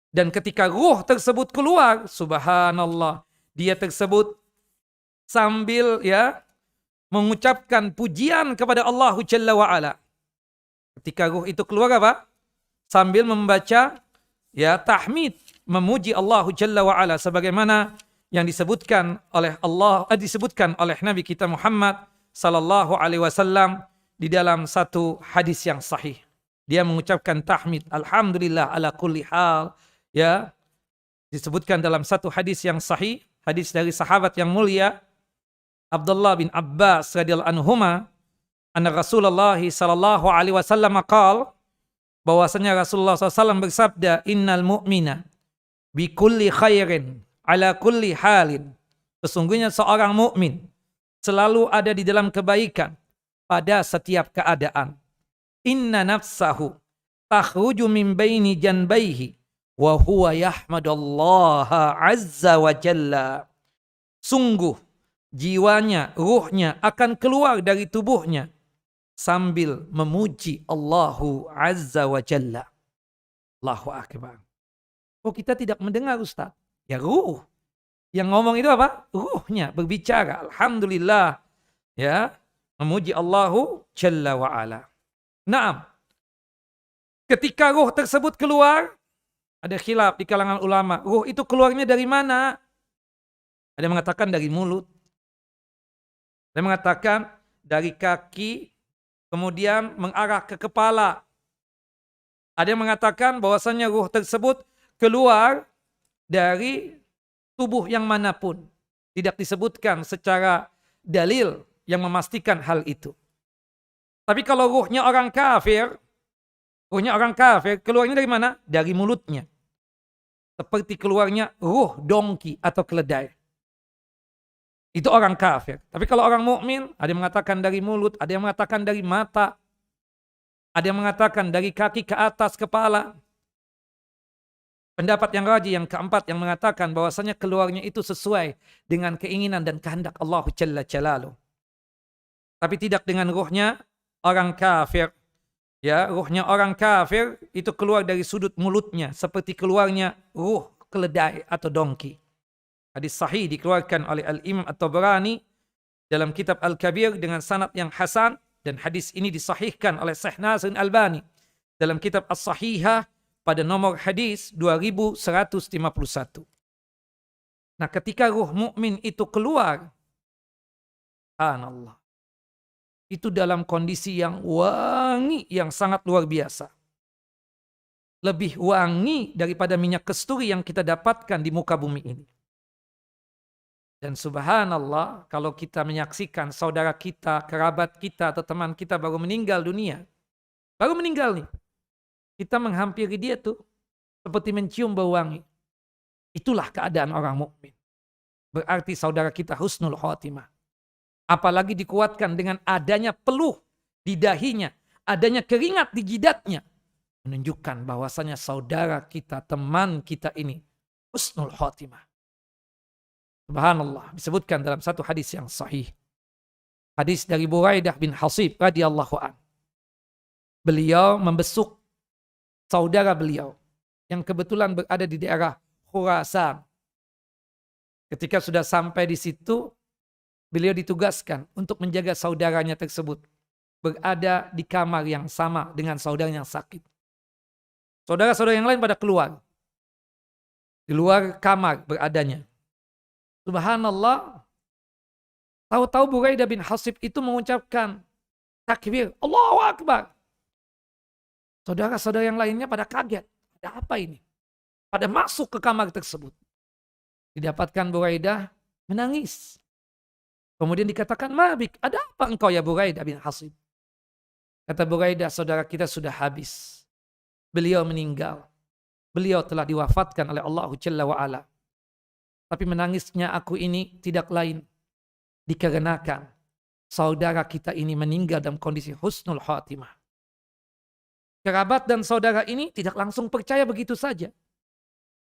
Dan ketika ruh tersebut keluar, subhanallah, dia tersebut sambil mengucapkan pujian kepada Allah Jalla wa'ala. Ketika ruh itu keluar apa? Sambil membaca tahmid, memuji Allah Jalla wa'ala sebagaimana yang disebutkan oleh disebutkan oleh Nabi kita Muhammad sallallahu alaihi wasallam di dalam satu hadis yang sahih. Dia mengucapkan tahmid, alhamdulillah ala kulli hal. Disebutkan dalam satu hadis yang sahih, hadis dari sahabat yang mulia Abdullah bin Abbas radhiyallahu anhuma, anna Rasulullah sallallahu alaihi wasallam qaal, bahwasanya Rasulullah SAW bersabda, innal mu'mina bi kulli khairin ala kulli halin. Sesungguhnya seorang mukmin selalu ada di dalam kebaikan pada setiap keadaan. Inna nafsahu takhruju min baini janbaihi wa huwa yahmadallaha azza wa jalla. Sungguh jiwanya, ruhnya akan keluar dari tubuhnya sambil memuji Allahu Azza wa Jalla. Allahu Akbar. Oh, kita tidak mendengar Ustaz. Ya ruh. Yang ngomong itu apa? Ruhnya berbicara. Alhamdulillah. Ya, memuji Allahu Jalla wa Ala. Naam. Ketika ruh tersebut keluar, ada khilaf di kalangan ulama. Ruh itu keluarnya dari mana? Ada yang mengatakan dari mulut. Ada yang mengatakan dari kaki, kemudian mengarah ke kepala. Ada yang mengatakan bahwasannya ruh tersebut keluar dari tubuh yang manapun. Tidak disebutkan secara dalil yang memastikan hal itu. Tapi kalau ruhnya orang kafir keluarnya dari mana? Dari mulutnya. Seperti keluarnya ruh dongki atau keledai. Itu orang kafir. Tapi kalau orang mukmin, ada yang mengatakan dari mulut, ada yang mengatakan dari mata, ada yang mengatakan dari kaki ke atas kepala. Pendapat yang rajih yang keempat yang mengatakan bahwasanya keluarnya itu sesuai dengan keinginan dan kehendak Allah Jalla Jalaluh. Tapi tidak dengan ruhnya orang kafir. Ya, ruhnya orang kafir itu keluar dari sudut mulutnya seperti keluarnya ruh keledai atau dongki. Hadis sahih dikeluarkan oleh Al-Imam At-Tabrani dalam kitab Al-Kabir dengan sanad yang hasan, dan hadis ini disahihkan oleh Syekh Nasir Albani dalam kitab As-Sahihah pada nomor hadis 2151. Nah, ketika ruh mukmin itu keluar, subhanallah, itu dalam kondisi yang wangi, yang sangat luar biasa. Lebih wangi daripada minyak kasturi yang kita dapatkan di muka bumi ini. Dan subhanallah, kalau kita menyaksikan saudara kita, kerabat kita, atau teman kita baru meninggal dunia. Baru meninggal nih. Kita menghampiri dia tuh seperti mencium bau wangi. Itulah keadaan orang mukmin. Berarti saudara kita husnul khotimah. Apalagi dikuatkan dengan adanya peluh di dahinya, adanya keringat di jidatnya, menunjukkan bahwasanya saudara kita, teman kita ini husnul khotimah. Subhanallah, disebutkan dalam satu hadis yang sahih. Hadis dari Buraidah bin Hasib radhiyallahu an. Beliau membesuk saudara beliau yang kebetulan berada di daerah Khurasan. Ketika sudah sampai di situ, beliau ditugaskan untuk menjaga saudaranya tersebut berada di kamar yang sama dengan saudara yang sakit. Saudara-saudara yang lain pada keluar. Di luar kamar beradanya. Subhanallah. Tahu-tahu Buraidah bin Hasib itu mengucapkan takbir, Allahu Akbar. Saudara-saudara yang lainnya pada kaget. Ada apa ini? Pada masuk ke kamar tersebut. Didapatkan Buraidah menangis. Kemudian dikatakan, Mabik, ada apa engkau ya Buraidah bin Hasib? Kata Buraidah, saudara kita sudah habis. Beliau meninggal. Beliau telah diwafatkan oleh Allah Jalla wa'ala. Tapi menangisnya aku ini tidak lain dikarenakan saudara kita ini meninggal dalam kondisi husnul khatimah. Kerabat dan saudara ini tidak langsung percaya begitu saja.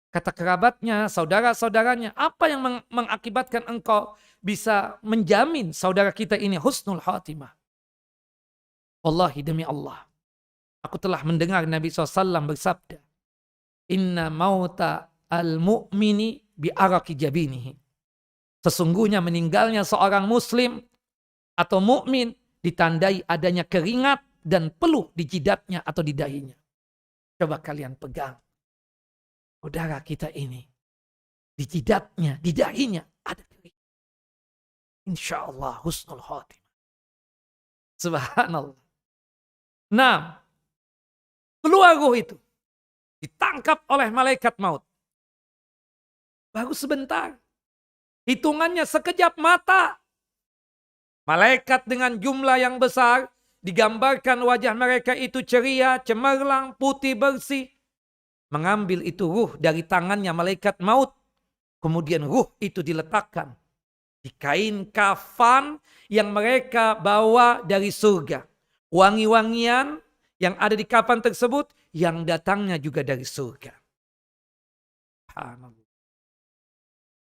Kata kerabatnya, saudara-saudaranya, apa yang mengakibatkan engkau bisa menjamin saudara kita ini husnul khatimah? Wallahi demi Allah, aku telah mendengar Nabi SAW bersabda, Inna mauta al-mu'mini bi'araki jabinihi. Sesungguhnya meninggalnya seorang muslim atau mukmin ditandai adanya keringat dan peluh di jidatnya atau di dahinya. Coba kalian pegang. Saudara kita ini, di jidatnya, di dahinya ada keringat. Insya Allah husnul khatimah. Subhanallah. Nah, keluar ruh itu. Ditangkap oleh malaikat maut. Baru sebentar. Hitungannya sekejap mata. Malaikat dengan jumlah yang besar. Digambarkan wajah mereka itu ceria, cemerlang, putih bersih. Mengambil itu ruh dari tangannya malaikat maut. Kemudian ruh itu diletakkan di kain kafan yang mereka bawa dari surga. Wangi-wangian yang ada di kafan tersebut yang datangnya juga dari surga.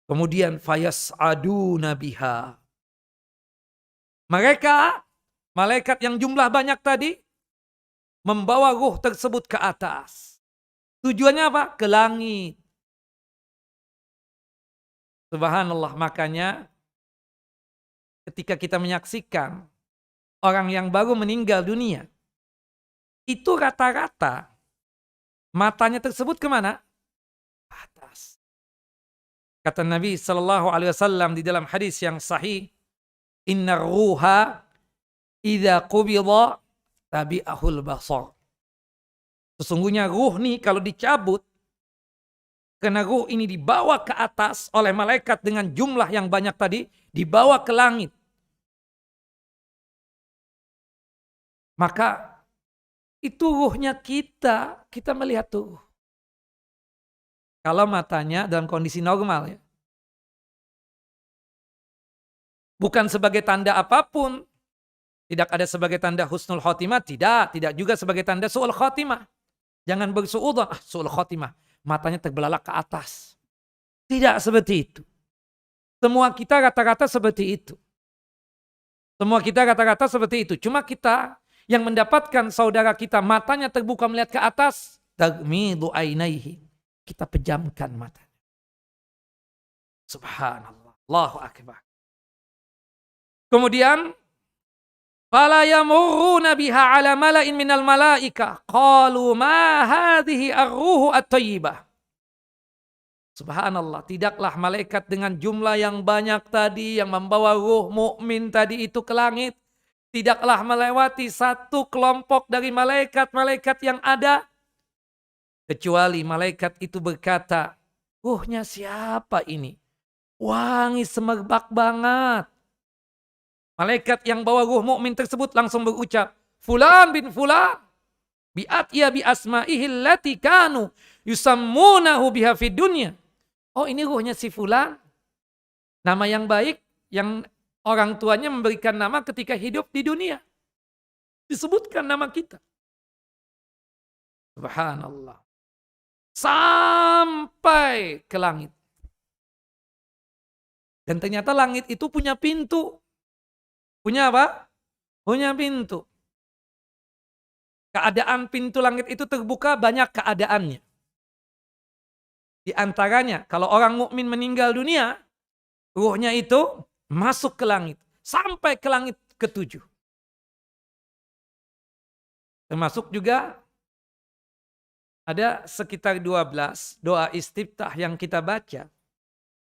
Kemudian fayas'aduna biha. Mereka Malaikat yang jumlah banyak tadi membawa ruh tersebut ke atas. Tujuannya apa? Ke langit. Subhanallah, makanya ketika kita menyaksikan orang yang baru meninggal dunia, itu rata-rata matanya tersebut kemana? Atas. Kata Nabi Shallallahu Alaihi Wasallam di dalam hadis yang sahih, Inna ruha idza qubida tabi'ahul basar. Sesungguhnya ruh nih kalau dicabut, karena ruh ini dibawa ke atas oleh malaikat dengan jumlah yang banyak tadi, dibawa ke langit. Maka itu ruhnya kita melihat tuh. Kalau matanya dalam kondisi normal ya. Bukan sebagai tanda apapun. Tidak ada sebagai tanda husnul khotimah. Tidak juga sebagai tanda su'ul khotimah. Jangan bersuudzon, su'ul khotimah. Matanya terbelalak ke atas. Tidak seperti itu. Semua kita rata-rata seperti itu. Semua kita rata-rata seperti itu. Cuma kita yang mendapatkan saudara kita matanya terbuka melihat ke atas. Tagmidu ainaihi. Kita pejamkan matanya. Subhanallah. Allahu akbar. Kemudian fala yamurruna biha ala mala'in minal malaika qalu ma hadhihi ar-ruhu at-thayyibah. Subhanallah, tidaklah malaikat dengan jumlah yang banyak tadi yang membawa ruh mukmin tadi itu ke langit, tidaklah melewati satu kelompok dari malaikat-malaikat yang ada kecuali malaikat itu berkata, ruhnya siapa ini? Wangi semerbak banget. Malaikat yang bawa ruh mukmin tersebut langsung berucap, Fulan bin Fulan, bi'atya bi asma'ihi allati kanu yusammunahu biha fid dunya. Oh, ini ruhnya si Fulan. Nama yang baik yang orang tuanya memberikan nama ketika hidup di dunia. Disebutkan nama kita. Subhanallah. Sampai ke langit. Dan ternyata langit itu punya pintu. Punya apa? Punya pintu. Keadaan pintu langit itu terbuka, banyak keadaannya. Di antaranya, kalau orang mukmin meninggal dunia, ruhnya itu masuk ke langit. Sampai ke langit ke-7. Termasuk juga ada sekitar 12 doa istiftah yang kita baca.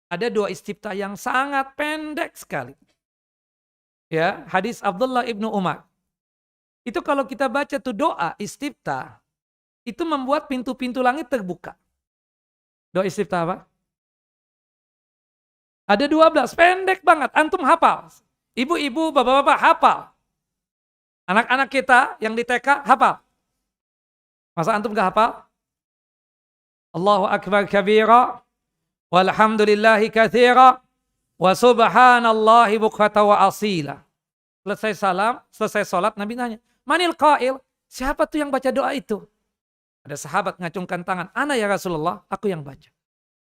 Ada doa istiftah yang sangat pendek sekali. Ya, hadis Abdullah ibnu Umar. Itu kalau kita baca tuh doa istiftah, itu membuat pintu-pintu langit terbuka. Doa istiftah apa? Ada 12, pendek banget. Antum hafal. Ibu-ibu, bapak-bapak hafal. Anak-anak kita yang di TK hafal. Masa antum gak hafal? Allahu akbar kabira, walhamdulillahi katsira, wa subhanallahi bukrata wa asila. Selesai salam, selesai sholat, Nabi nanya, manil qail? Siapa tuh yang baca doa itu? Ada sahabat ngacungkan tangan, ana ya Rasulullah, aku yang baca.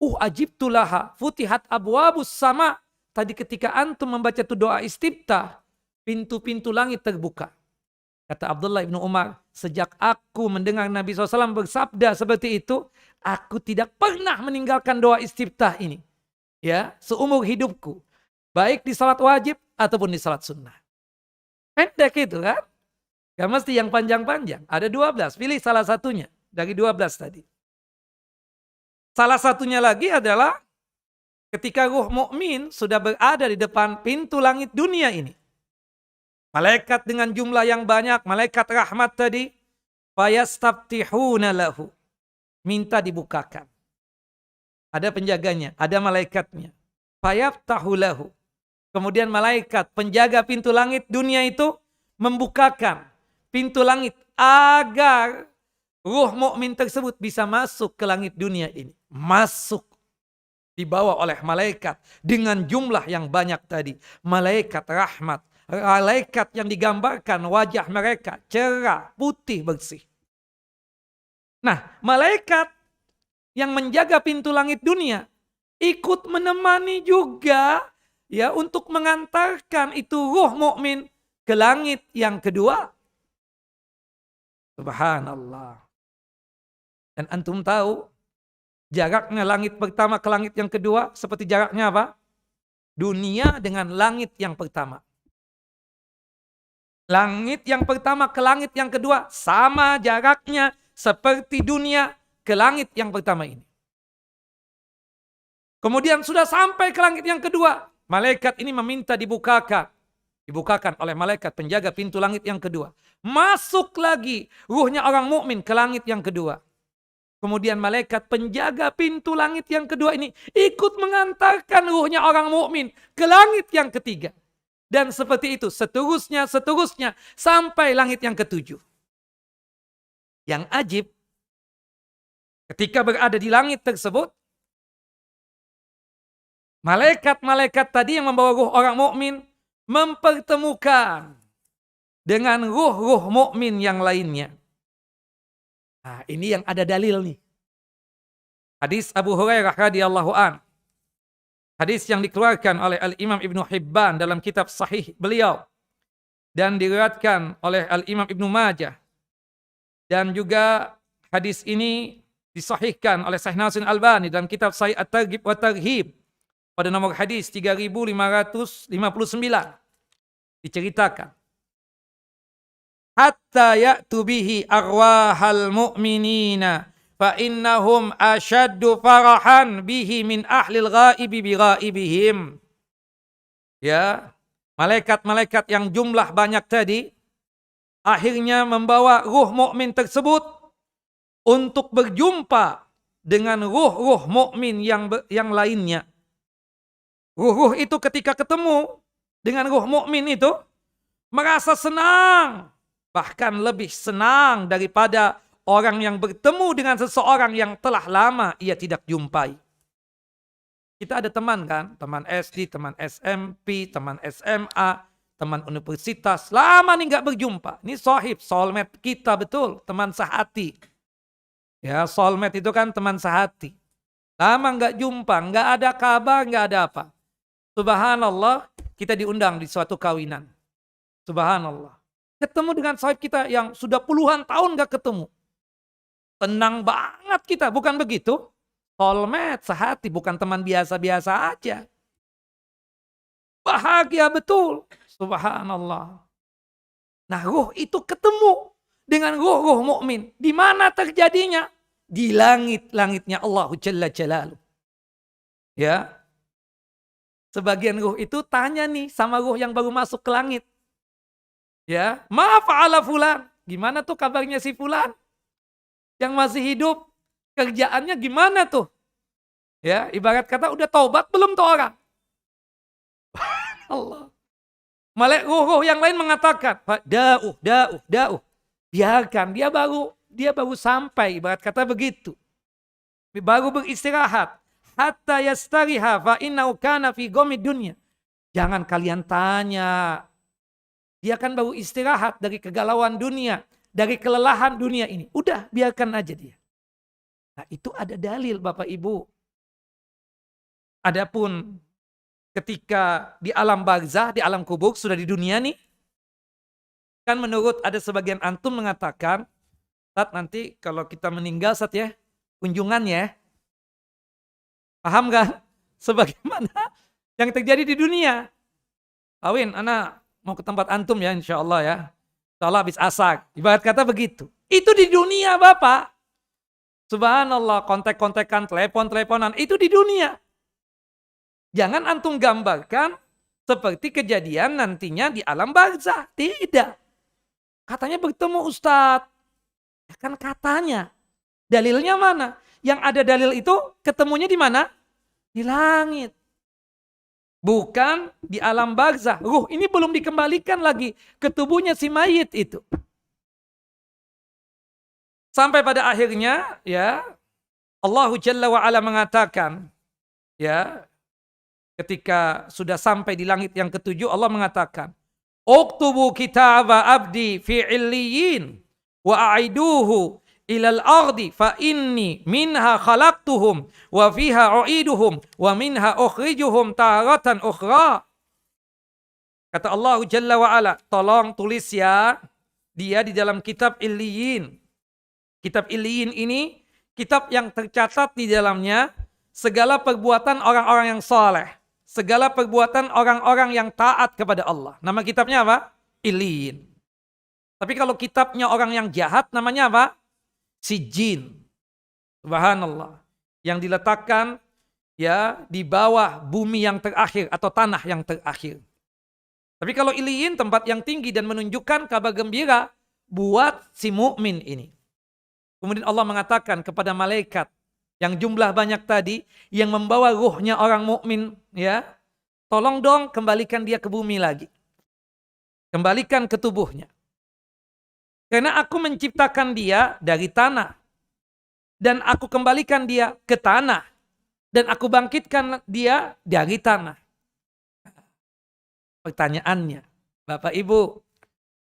Ajibtulaha, futihat abwabus sama. Tadi ketika antum membaca tuh doa istiftah, pintu-pintu langit terbuka. Kata Abdullah ibnu Umar, sejak aku mendengar Nabi SAW bersabda seperti itu, aku tidak pernah meninggalkan doa istiftah ini. Ya, seumur hidupku. Baik di salat wajib ataupun di salat sunnah. Pendek itu kan? Gak mesti yang panjang-panjang. Ada 12, pilih salah satunya dari 12 tadi. Salah satunya lagi adalah ketika ruh mukmin sudah berada di depan pintu langit dunia ini. Malaikat dengan jumlah yang banyak, malaikat rahmat tadi, fayastaftihuna lahu. Minta dibukakan. Ada penjaganya, ada malaikatnya. Fayaftahu lahu. Kemudian malaikat penjaga pintu langit dunia itu membukakan pintu langit agar ruh mukmin tersebut bisa masuk ke langit dunia ini. Masuk. Dibawa oleh malaikat dengan jumlah yang banyak tadi. Malaikat rahmat. Malaikat yang digambarkan wajah mereka cerah, putih, bersih. Nah, malaikat yang menjaga pintu langit dunia ikut menemani juga ya untuk mengantarkan itu ruh mukmin ke langit yang kedua. Subhanallah. Dan antum tahu jaraknya langit pertama ke langit yang kedua seperti jaraknya apa? Dunia dengan langit yang pertama. Langit yang pertama ke langit yang kedua sama jaraknya seperti dunia ke langit yang pertama ini. Kemudian sudah sampai ke langit yang kedua. Malaikat ini meminta dibukakan. Dibukakan oleh malaikat penjaga pintu langit yang kedua. Masuk lagi ruhnya orang mukmin ke langit yang kedua. Kemudian malaikat penjaga pintu langit yang kedua ini ikut mengantarkan ruhnya orang mukmin ke langit yang ketiga. Dan seperti itu seterusnya sampai langit yang ketujuh. Yang ajib, ketika berada di langit tersebut, malaikat-malaikat tadi yang membawa ruh orang mukmin mempertemukan dengan ruh-ruh mukmin yang lainnya. Nah, ini yang ada dalil nih. Hadis Abu Hurairah radhiyallahu an. Hadis yang dikeluarkan oleh Al-Imam Ibnu Hibban dalam kitab sahih beliau. Dan diriwayatkan oleh Al-Imam Ibnu Majah. Dan juga hadis ini disahihkan oleh Sahih Nasiruddin Albani dalam kitab Sahih At-Targhib wa Tarhib. Pada nomor hadis 3559. Diceritakan. Hatta ya'tu bihi arwahal mu'minina fa innahum ashaddu farahan bihi min ahlil ghaibi bi ghaibihim. Ya, malaikat-malaikat yang jumlah banyak tadi akhirnya membawa ruh mukmin tersebut untuk berjumpa dengan ruh-ruh mukmin yang lainnya. Ruh-ruh itu ketika ketemu dengan ruh mukmin itu merasa senang, bahkan lebih senang daripada orang yang bertemu dengan seseorang yang telah lama ia tidak jumpai. Kita ada teman kan, teman SD, teman SMP, teman SMA, teman universitas, lama nih nggak berjumpa. Ini sohib, soulmate kita betul, teman sehati. Ya, soulmate itu kan teman sehati. Lama nggak jumpa, nggak ada kabar, nggak ada apa. Subhanallah, kita diundang di suatu kawinan. Subhanallah. Ketemu dengan sohib kita yang sudah puluhan tahun nggak ketemu. Tenang banget kita, bukan begitu? Soulmate, sehati, bukan teman biasa-biasa aja. Bahagia betul. Subhanallah. Nah, ruh itu ketemu dengan ruh-ruh mukmin. Di mana terjadinya? Di langit-langitnya Allah Jalla Jalaluh. Ya. Sebagian ruh itu tanya nih sama ruh yang baru masuk ke langit. Ya, ma fa'ala fulan? Gimana tuh kabarnya si fulan? Yang masih hidup, kerjaannya gimana tuh? Ya, ibarat kata udah taubat belum tuh orang? Allah. Malaikat ruh yang lain mengatakan, da'uh. Biarkan, dia baru sampai, ibarat kata begitu. Baru beristirahat. Hatta yastariha fa innahu kana fi ghamid dunya. Jangan kalian tanya. Dia kan baru istirahat dari kegalauan dunia, dari kelelahan dunia ini. Udah, biarkan aja dia. Nah, itu ada dalil Bapak Ibu. Adapun ketika di alam barzah, di alam kubur, sudah di dunia nih. Kan menurut ada sebagian antum mengatakan, Ustaz, nanti kalau kita meninggal Ustaz ya, kunjungan ya. Paham kan? Sebagaimana yang terjadi di dunia. Awin, anak mau ke tempat antum ya insya Allah ya. Insya Allah habis asak. Ibarat kata begitu. Itu di dunia Bapak. Subhanallah, kontak-kontakan, telepon-teleponan. Itu di dunia. Jangan antum gambarkan seperti kejadian nantinya di alam barzah. Tidak. Katanya bertemu Ustadz. Ya kan katanya. Dalilnya mana? Yang ada dalil itu ketemunya di mana? Di langit. Bukan di alam barzah. Ruh ini belum dikembalikan lagi ke tubuhnya si mayit itu. Sampai pada akhirnya ya Allah Jalla wa Ala mengatakan ya ketika sudah sampai di langit yang ketujuh Allah mengatakan uktubu kitaba abdi fi illiyin wa a'iduhu ilal ardi fa inni minha khalaqtuhum wa fiha u'iduhum wa minha ukhrijuhum taratan ukhra. Kata Allah Jalla wa'ala, tolong tulis ya, dia di dalam kitab Illiyin. Kitab Illiyin ini, kitab yang tercatat di dalamnya segala perbuatan orang-orang yang soleh. Segala perbuatan orang-orang yang taat kepada Allah. Nama kitabnya apa? Illiyin. Tapi kalau kitabnya orang yang jahat, namanya apa? Sijjin. Subhanallah. Yang diletakkan ya di bawah bumi yang terakhir atau tanah yang terakhir. Tapi kalau Illiyin tempat yang tinggi dan menunjukkan kabar gembira buat si mukmin ini. Kemudian Allah mengatakan kepada malaikat yang jumlah banyak tadi yang membawa ruhnya orang mukmin, ya, tolong dong kembalikan dia ke bumi lagi. Kembalikan ke tubuhnya. Karena aku menciptakan dia dari tanah. Dan aku kembalikan dia ke tanah. Dan aku bangkitkan dia dari tanah. Pertanyaannya, Bapak Ibu,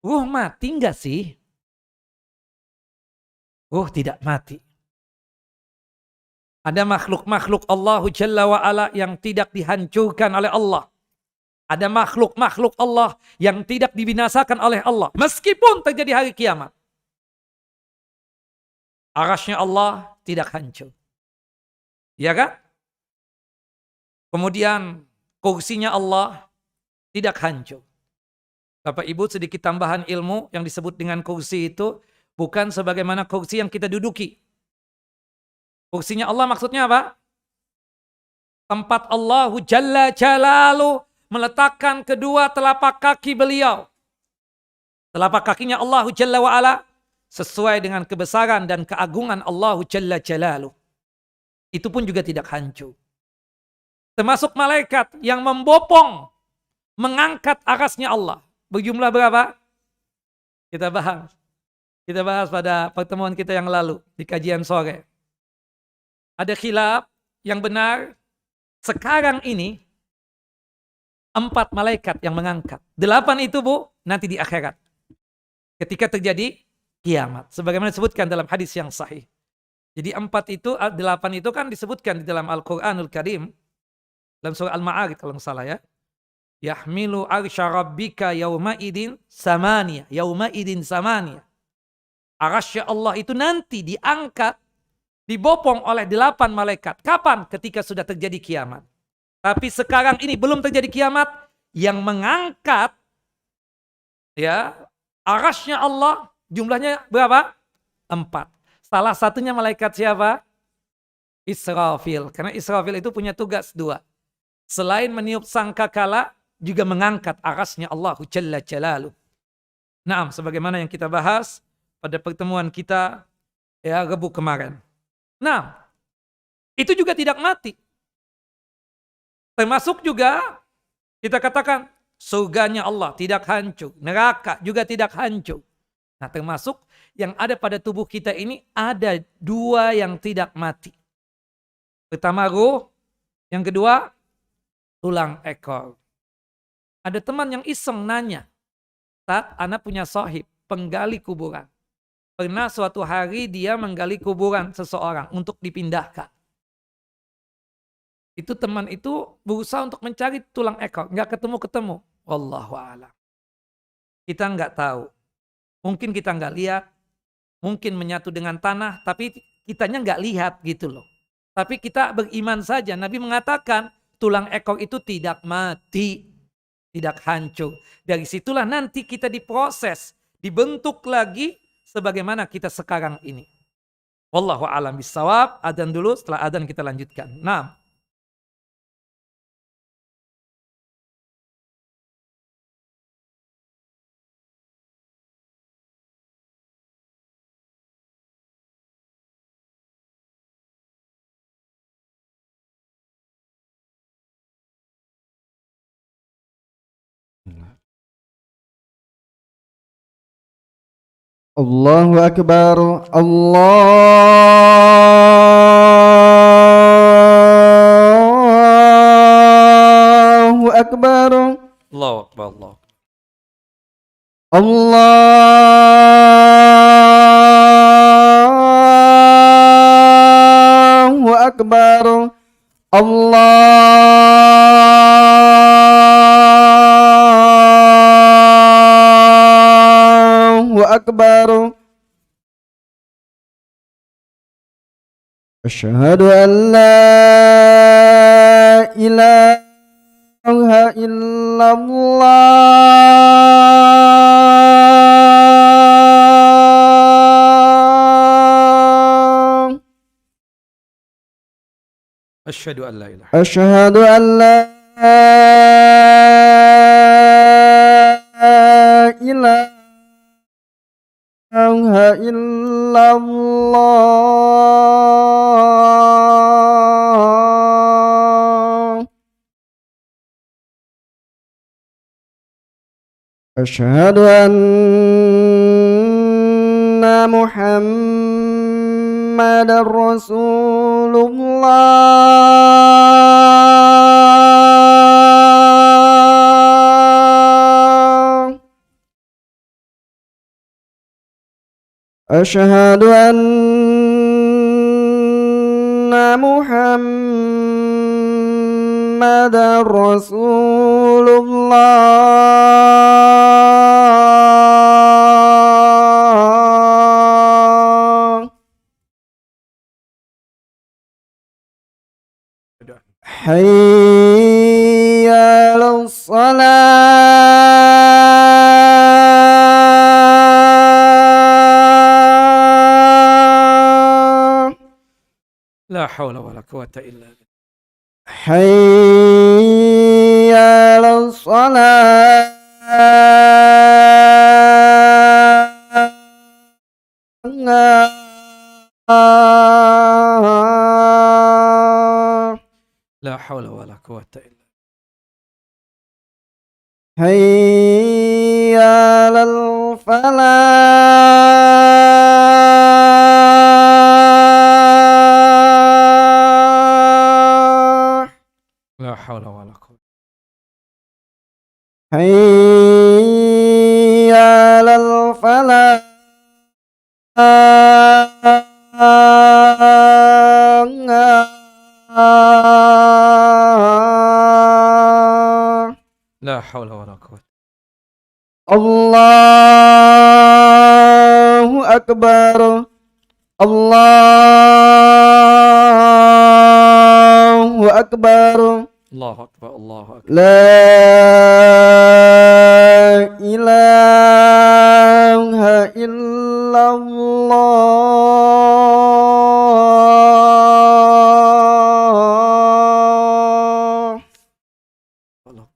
ruh mati enggak sih? Ruh tidak mati. Ada makhluk-makhluk Allah Jalla wa'ala yang tidak dihancurkan oleh Allah. Ada makhluk-makhluk Allah yang tidak dibinasakan oleh Allah. Meskipun terjadi hari kiamat. Arasy-Nya Allah tidak hancur. Ya kan? Kemudian kursinya Allah tidak hancur. Bapak Ibu, sedikit tambahan ilmu yang disebut dengan kursi itu bukan sebagaimana kursi yang kita duduki. Kursinya Allah maksudnya apa? Tempat Allah Jalla Jalaluh meletakkan kedua telapak kaki beliau. Telapak kakinya Allah Jalla wa'ala sesuai dengan kebesaran dan keagungan Allah Jalla Jalaluh. Itu pun juga tidak hancur. Termasuk malaikat yang membopong, mengangkat arasnya Allah. Berjumlah berapa? Kita bahas. Kita bahas pada pertemuan kita yang lalu di kajian sore. Ada khilaf yang benar. Sekarang ini 4 malaikat yang mengangkat. 8 itu Bu, nanti di akhirat. Ketika terjadi kiamat. Sebagaimana disebutkan dalam hadis yang sahih. Jadi 8 itu kan disebutkan di dalam Al-Quranul Karim. Dalam surah Al-Ma'arij kalau nggak salah ya. Yahmilu arsya rabbika yawma idin samania. Yawma idin samania. Arasy Allah itu nanti diangkat, dibopong oleh 8 malaikat. Kapan? Ketika sudah terjadi kiamat. Tapi sekarang ini belum terjadi kiamat. Yang mengangkat ya arasy-Nya Allah jumlahnya berapa? 4. Salah satunya malaikat siapa? Israfil. Karena Israfil itu punya tugas 2. Selain meniup sangkakala, juga mengangkat arasy-Nya Allah Jalla Jalaluh. Nah, sebagaimana yang kita bahas pada pertemuan kita ya Rabu kemarin. Nah, itu juga tidak mati. Termasuk juga kita katakan surganya Allah tidak hancur, neraka juga tidak hancur. Nah, termasuk yang ada pada tubuh kita ini ada 2 yang tidak mati. Pertama ruh, yang kedua tulang ekor. Ada teman yang iseng nanya, saat anak punya sahib, penggali kuburan. Pernah suatu hari dia menggali kuburan seseorang untuk dipindahkan. Itu teman itu berusaha untuk mencari tulang ekor. Nggak ketemu-ketemu. Wallahu a'lam. Kita nggak tahu. Mungkin kita nggak lihat. Mungkin menyatu dengan tanah. Tapi kitanya nggak lihat gitu loh. Tapi kita beriman saja. Nabi mengatakan tulang ekor itu tidak mati. Tidak hancur. Dari situlah nanti kita diproses. Dibentuk lagi sebagaimana kita sekarang ini. Wallahu a'lam bishawab. Adzan dulu, setelah adzan kita lanjutkan. Nah. Allahu Akbar. Allahu Akbar. Allahu Akbar. Allah. Allahu Akbar. أكبر أشهد أن لا إله إلا الله أشهد أن لا إله أشهد أن لا إله إلا الله أشهد أن محمد رسول الله أشهد أن محمد رسول الله حي على الصلاة لا حول ولا قوة إلا بالله حي على الصلاة لا حول ولا قوة إلا حي على الفلاح لا حول ولا قوة حي على الفلاح لا حول ولا قوة الله أكبر الله أكبر الله أكبر الله أكبر لا إله إلا الله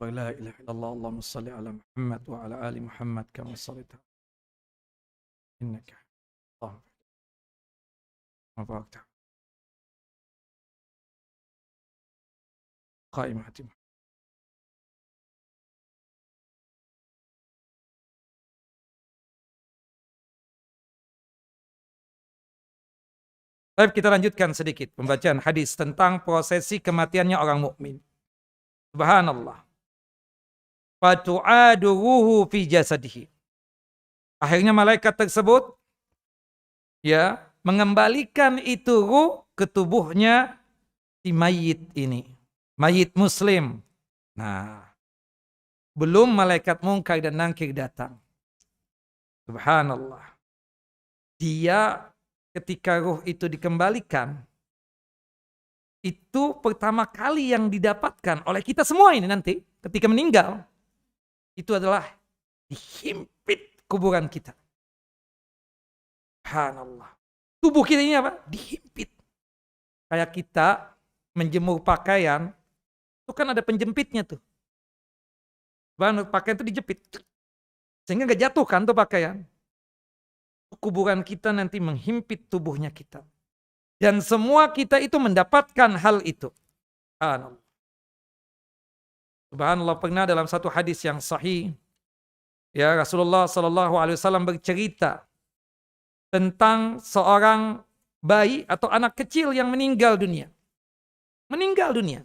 لا إله إلا الله اللهم صل على محمد وعلى آل محمد كما صليت إنك الله وبارك قائمة Baik, kita lanjutkan sedikit pembacaan hadis tentang prosesi kematiannya orang mukmin. Subhanallah. Fatu'adu ruhu fi jasadihi. Akhirnya malaikat tersebut ya mengembalikan itu ruh ke tubuhnya si mayit ini. Mayit muslim. Nah, belum malaikat Munkar dan Nakir datang. Subhanallah. Dia ketika ruh itu dikembalikan, itu pertama kali yang didapatkan oleh kita semua ini nanti ketika meninggal, itu adalah dihimpit kuburan kita. Subhanallah. Tubuh kita ini apa? Dihimpit. Kayak kita menjemur pakaian, itu kan ada penjepitnya tuh. Pakaian itu dijepit. Sehingga gak jatuh kan tuh pakaian. Kuburan kita nanti menghimpit tubuhnya kita. Dan semua kita itu mendapatkan hal itu. Subhanallah. Subhanallah, pernah dalam satu hadis yang sahih, ya Rasulullah SAW bercerita tentang seorang bayi atau anak kecil yang meninggal dunia. Meninggal dunia.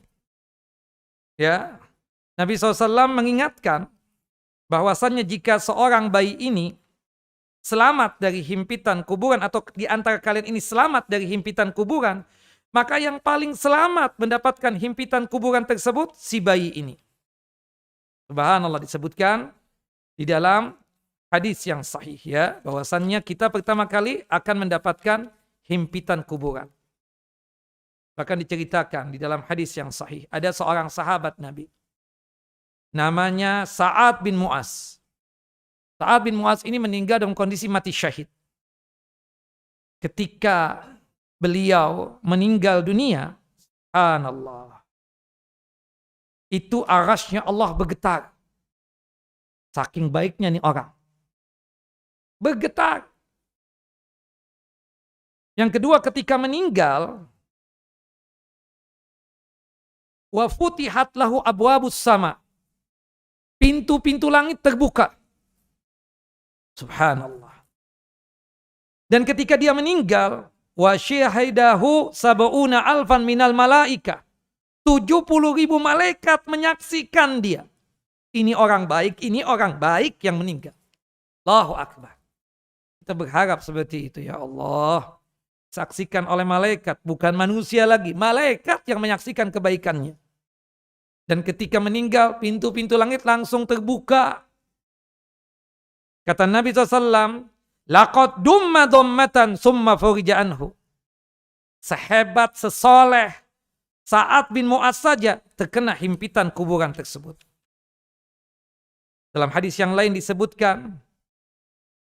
Ya, Nabi SAW mengingatkan bahwasannya jika seorang bayi ini selamat dari himpitan kuburan atau di antara kalian ini selamat dari himpitan kuburan, maka yang paling selamat mendapatkan himpitan kuburan tersebut si bayi ini. Subhanallah, disebutkan di dalam hadis yang sahih ya, bahwasannya kita pertama kali akan mendapatkan himpitan kuburan. Bahkan diceritakan di dalam hadis yang sahih, ada seorang sahabat Nabi namanya Sa'ad bin Mu'az. Sa'ad bin Mu'az ini meninggal dalam kondisi mati syahid. Ketika beliau meninggal dunia, subhanallah, itu arasy-Nya Allah bergetar. Saking baiknya nih orang. Bergetar. Yang kedua, ketika meninggal, wa futihat lahu abwabus sama. Pintu-pintu langit terbuka. Subhanallah. Dan ketika dia meninggal, wa syahidahu sab'una alfan minal malaika. 70.000 malaikat menyaksikan dia. Ini orang baik yang meninggal. Allahu Akbar. Kita berharap seperti itu ya Allah. Saksikan oleh malaikat, bukan manusia lagi. Malaikat yang menyaksikan kebaikannya. Dan ketika meninggal, pintu-pintu langit langsung terbuka. Kata Nabi SAW, laqad dumma dhammatan summa furija anhu. Sehebat, sesoleh Sa'ad bin Mu'az saja terkena himpitan kuburan tersebut. Dalam hadis yang lain disebutkan,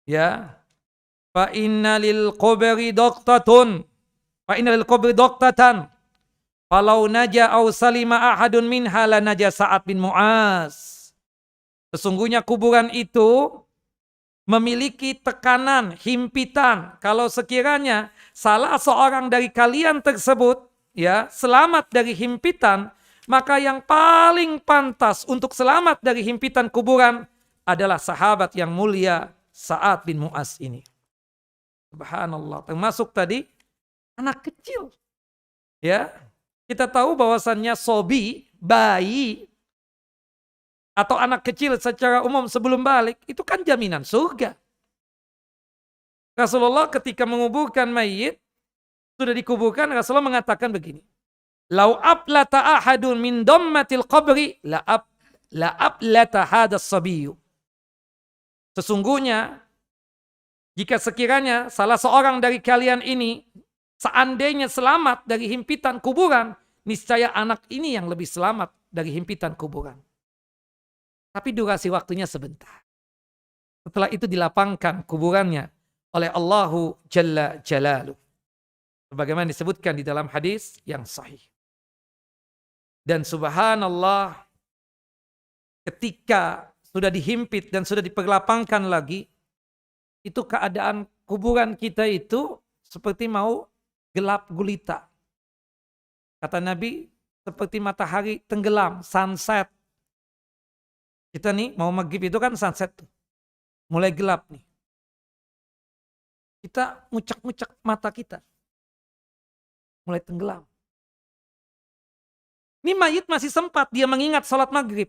ya, fa inna lil qubri doqtatun, fa inna lil qubri doqtatan, falau naja au salima ahadun minha la naja Sa'ad bin Mu'az. Sesungguhnya kuburan itu memiliki tekanan, himpitan. Kalau sekiranya salah seorang dari kalian tersebut, ya, selamat dari himpitan, maka yang paling pantas untuk selamat dari himpitan kuburan adalah sahabat yang mulia Sa'ad bin Mu'az ini. Subhanallah. Termasuk tadi anak kecil. Ya, kita tahu bahwasannya sobi, bayi, atau anak kecil secara umum sebelum balik, itu kan jaminan surga. Rasulullah ketika menguburkan mayit, sudah dikuburkan, Rasulullah mengatakan begini. Lau aplata ahadun min dammatil qabri la aplata hadas sabiyu. Sesungguhnya, jika sekiranya salah seorang dari kalian ini seandainya selamat dari himpitan kuburan, niscaya anak ini yang lebih selamat dari himpitan kuburan. Tapi durasi waktunya sebentar. Setelah itu dilapangkan kuburannya oleh Allahu Jalla Jalaluh. Sebagaimana disebutkan di dalam hadis yang sahih. Dan subhanallah, ketika sudah dihimpit dan sudah diperlapangkan lagi, itu keadaan kuburan kita itu seperti mau gelap gulita. Kata Nabi, seperti matahari tenggelam, sunset. Kita nih mau maghrib itu kan sunset tuh. Mulai gelap nih. Kita ngucek-ngucek mata kita. Mulai tenggelam. Ini mayit masih sempat dia mengingat salat maghrib.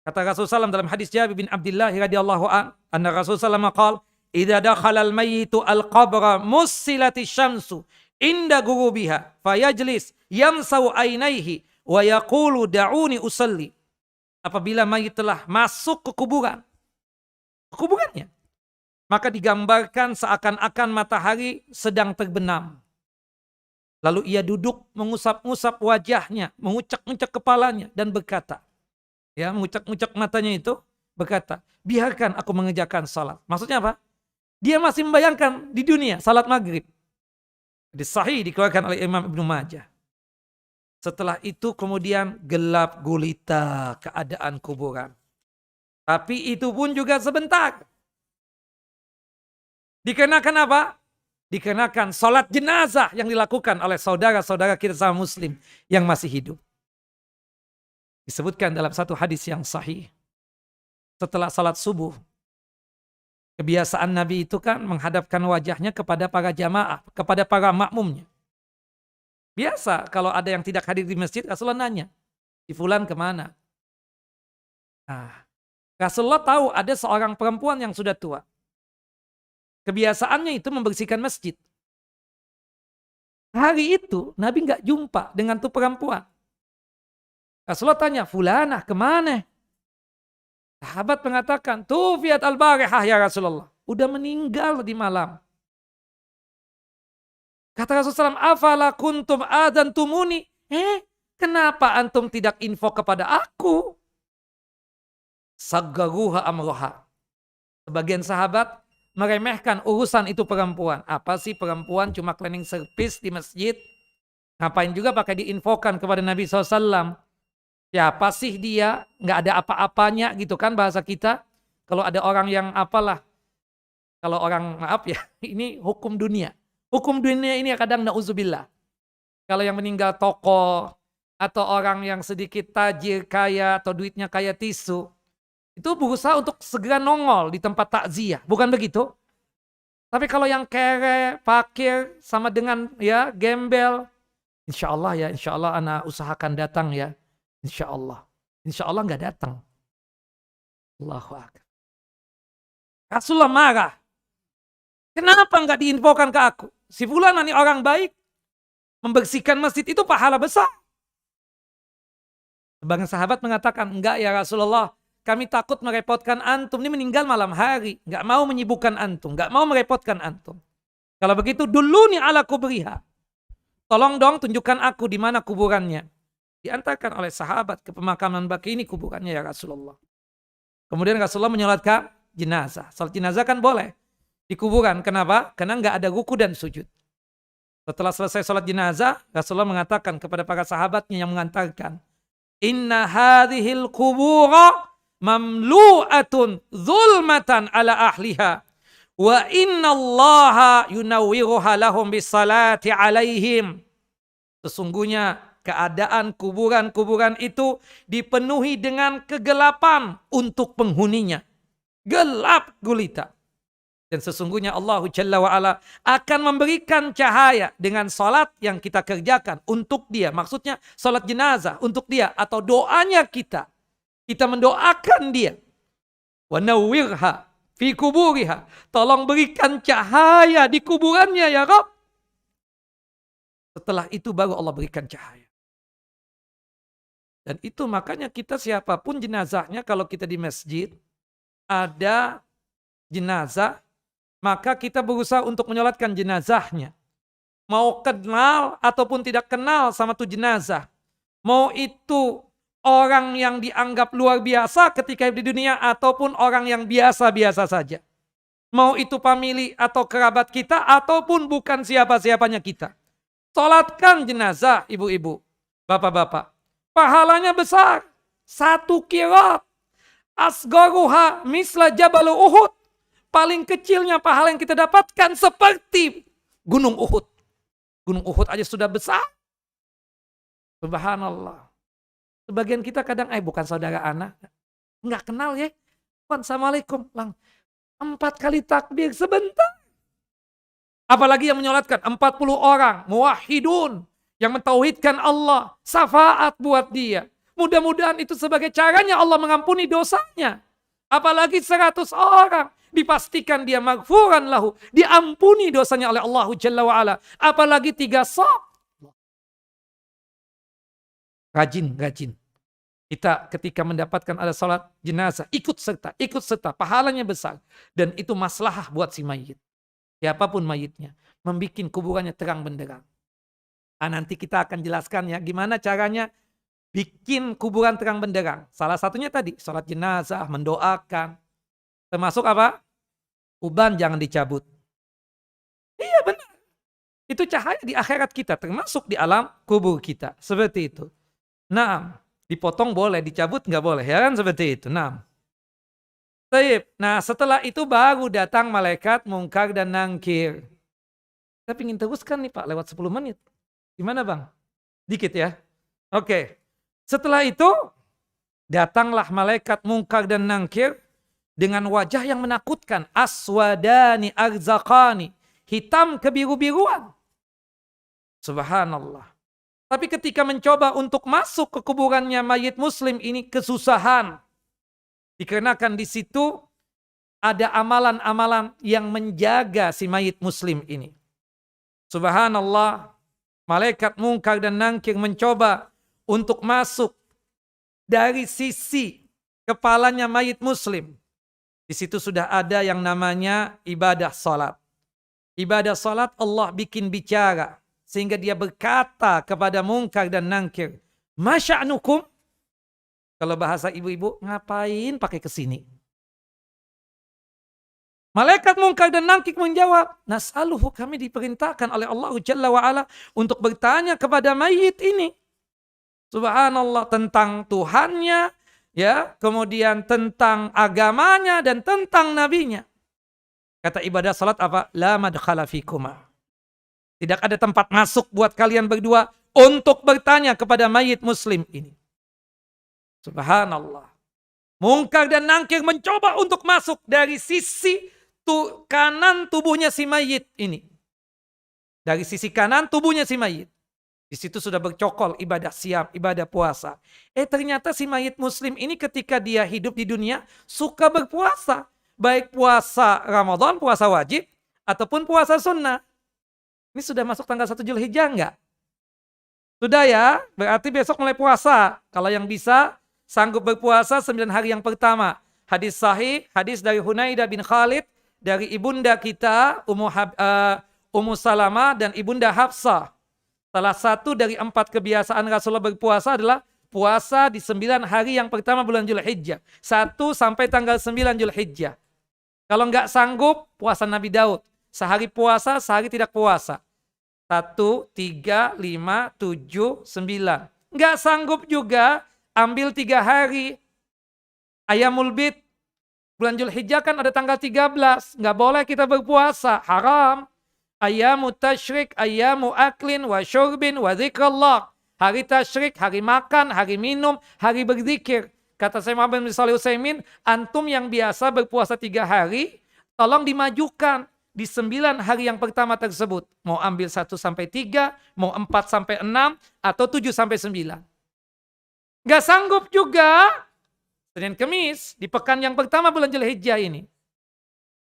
Kata Rasulullah SAW dalam hadis Jabir bin Abdullah radhiyallahu anna Rasulullah SAW qala, "Idza dakhala al-mayyitu al-qabra mussilati syamsu inda ghurubiha fayajlis yamsau ainaihi wa yaqulu da'uni usalli." Apabila mayit telah masuk ke kuburannya, maka digambarkan seakan-akan matahari sedang terbenam. Lalu ia duduk mengusap-ngusap wajahnya, mengucek-ngucek kepalanya dan berkata, ya, mengucek-ngucek matanya itu, berkata, biarkan aku mengerjakan salat. Maksudnya apa? Dia masih membayangkan di dunia salat maghrib. Di sahih dikeluarkan oleh Imam Ibnu Majah. Setelah itu kemudian gelap gulita keadaan kuburan. Tapi itu pun juga sebentar. Dikarenakan apa? Dikarenakan salat jenazah yang dilakukan oleh saudara-saudara kita sama muslim yang masih hidup. Disebutkan dalam satu hadis yang sahih. Setelah salat subuh, kebiasaan Nabi itu kan menghadapkan wajahnya kepada para jamaah, kepada para makmumnya. Biasa kalau ada yang tidak hadir di masjid, Rasulullah nanya, si fulan kemana? Nah, Rasulullah tahu ada seorang perempuan yang sudah tua. Kebiasaannya itu membersihkan masjid. Hari itu Nabi nggak jumpa dengan tuh perempuan. Rasulullah tanya, fulanah kemana? Sahabat mengatakan, "Tufiat al-barihah ya Rasulullah." Udah meninggal di malam. Kata Rasulullah SAW, "Afala kuntum adantumuni?" Kenapa antum tidak info kepada aku? Saggaruha amroha. Sebagian sahabat meremehkan urusan itu perempuan. Apa sih perempuan cuma cleaning service di masjid? Ngapain juga pakai diinfokan kepada Nabi SAW? Siapa sih dia? Nggak ada apa-apanya gitu kan bahasa kita. Kalau ada orang yang apalah. Kalau orang, maaf ya, ini hukum dunia. Hukum dunia ini kadang na'udzubillah. Kalau yang meninggal tokoh, atau orang yang sedikit tajir, kaya, atau duitnya kayak tisu, itu berusaha untuk segera nongol di tempat takziah. Bukan begitu? Tapi kalau yang kere, fakir, sama dengan ya gembel, insya Allah anak usahakan datang ya. Insya Allah nggak datang. Allahu Akbar. Rasulullah marah. Kenapa nggak diinfokan ke aku? Si fulan ini orang baik, membersihkan masjid itu pahala besar. Sebagian sahabat mengatakan, enggak ya Rasulullah, kami takut merepotkan antum. Ini meninggal malam hari, nggak mau menyibukkan antum, nggak mau merepotkan antum. Kalau begitu, duluni ala kubriha. Tolong dong tunjukkan aku di mana kuburannya. Diantarkan oleh sahabat ke pemakaman baki, ini kuburannya ya Rasulullah. Kemudian Rasulullah menyolatkan jenazah. Salat jenazah kan boleh di kuburan. Kenapa? Karena nggak ada ruku dan sujud. Setelah selesai salat jenazah, Rasulullah mengatakan kepada para sahabatnya yang mengantarkan, "Inna hadhil kubura mamlu'atun zulmatan ala ahliha wa inna allaha yunawwiruha lahum bisalati alaihim." Sesungguhnya keadaan kuburan-kuburan itu dipenuhi dengan kegelapan untuk penghuninya. Gelap gulita. Dan sesungguhnya Allah Jalla wa'ala akan memberikan cahaya dengan salat yang kita kerjakan untuk dia. Maksudnya salat jenazah untuk dia atau doanya kita. Kita mendoakan dia. Wa nawwirha fi kuburiha. Tolong berikan cahaya di kuburannya ya Rabb. Setelah itu baru Allah berikan cahaya. Dan itu makanya kita siapapun jenazahnya, kalau kita di masjid ada jenazah, maka kita berusaha untuk menyolatkan jenazahnya. Mau kenal ataupun tidak kenal sama tuh jenazah. Mau itu orang yang dianggap luar biasa ketika di dunia ataupun orang yang biasa-biasa saja. Mau itu famili atau kerabat kita ataupun bukan siapa-siapanya kita. Solatkan jenazah ibu-ibu, bapak-bapak. Pahalanya besar. 1 kirat. Asgaruha misla Jabal Uhud. Paling kecilnya pahala yang kita dapatkan seperti Gunung Uhud. Gunung Uhud aja sudah besar. Subhanallah. Sebagian kita kadang, bukan saudara anak. Enggak kenal ya. Assalamualaikum. 4 kali takbir sebentar. Apalagi yang menyolatkan 40 orang. Muwahhidun. Yang mentauhidkan Allah. Syafaat buat dia. Mudah-mudahan itu sebagai caranya Allah mengampuni dosanya. Apalagi 100 orang. Dipastikan dia maghfuran lahu. Diampuni dosanya oleh Allah Jalla wa'ala. Apalagi 3 saf. Rajin. Kita ketika mendapatkan ada salat jenazah. Ikut serta. Pahalanya besar. Dan itu maslahah buat si mayit. Siapapun mayitnya. Membikin kuburannya terang benderang. Nanti kita akan jelaskan ya. Gimana caranya bikin kuburan terang benderang. Salah satunya tadi. Salat jenazah. Mendoakan. Termasuk apa? Uban jangan dicabut. Iya benar. Itu cahaya di akhirat kita. Termasuk di alam kubur kita. Seperti itu. Nah, dipotong boleh. Dicabut nggak boleh. Ya kan seperti itu. Nah, setelah itu baru datang malaikat mungkar dan nangkir. Kita ingin teruskan nih Pak. Lewat 10 menit. Gimana Bang? Dikit ya. Oke. Setelah itu datanglah malaikat mungkar dan nangkir. Dengan wajah yang menakutkan. Aswadani arzaqani. Hitam kebiru-biruan. Subhanallah. Tapi ketika mencoba untuk masuk ke kuburannya mayit muslim ini kesusahan. Dikarenakan di situ ada amalan-amalan yang menjaga si mayit muslim ini. Subhanallah. Malaikat mungkar dan nangkir mencoba untuk masuk dari sisi kepalanya mayit muslim. Di situ sudah ada yang namanya ibadah salat. Ibadah salat Allah bikin bicara sehingga dia berkata kepada mungkar dan nangkir, "Masya'nukum?" Kalau bahasa ibu-ibu, ngapain pakai kesini? Malaikat mungkar dan nangkir menjawab, "Nas'aluhu, kami diperintahkan oleh Allah Jalla wa'ala untuk bertanya kepada mayit ini. Subhanallah, tentang Tuhannya, ya, kemudian tentang agamanya dan tentang nabinya." Kata ibadah salat apa? La madkhala fikuma. Tidak ada tempat masuk buat kalian berdua untuk bertanya kepada mayit muslim ini. Subhanallah. Mungkar dan nangkir mencoba untuk masuk dari sisi kanan tubuhnya si mayit ini. Dari sisi kanan tubuhnya si mayit. Di situ sudah bercokol ibadah siam, ibadah puasa. Ternyata si mayit muslim ini ketika dia hidup di dunia suka berpuasa. Baik puasa Ramadan, puasa wajib, ataupun puasa sunnah. Ini sudah masuk tanggal 1 Zulhijjah enggak? Sudah ya, berarti besok mulai puasa. Kalau yang bisa, sanggup berpuasa 9 hari yang pertama. Hadis sahih, hadis dari Hunaidah bin Khalid, dari ibunda kita, Ummu Salamah dan ibunda Hafsah. Salah satu dari 4 kebiasaan Rasulullah berpuasa adalah puasa di 9 hari yang pertama bulan Zulhijjah. 1 sampai tanggal 9 Zulhijjah. Kalau nggak sanggup, puasa Nabi Daud. Sehari puasa, sehari tidak puasa. 1, 3, 5, 7, 9. Nggak sanggup juga, ambil 3 hari. Ayamul Bid, bulan Zulhijjah kan ada tanggal 13. Nggak boleh kita berpuasa, haram. Ayamu tasyrik, ayamu aklin, wa syurbin, wa zikrullah. Hari tasyrik, hari makan, hari minum, hari berzikir. Kata saya Muhammad bin Shalih Utsaimin, antum yang biasa berpuasa 3 hari, tolong dimajukan di 9 hari yang pertama tersebut. Mau ambil 1 sampai 3, mau 4 sampai 6, atau 7 sampai 9. Nggak sanggup juga, Senin Kemis, di pekan yang pertama bulan Zulhijjah ini.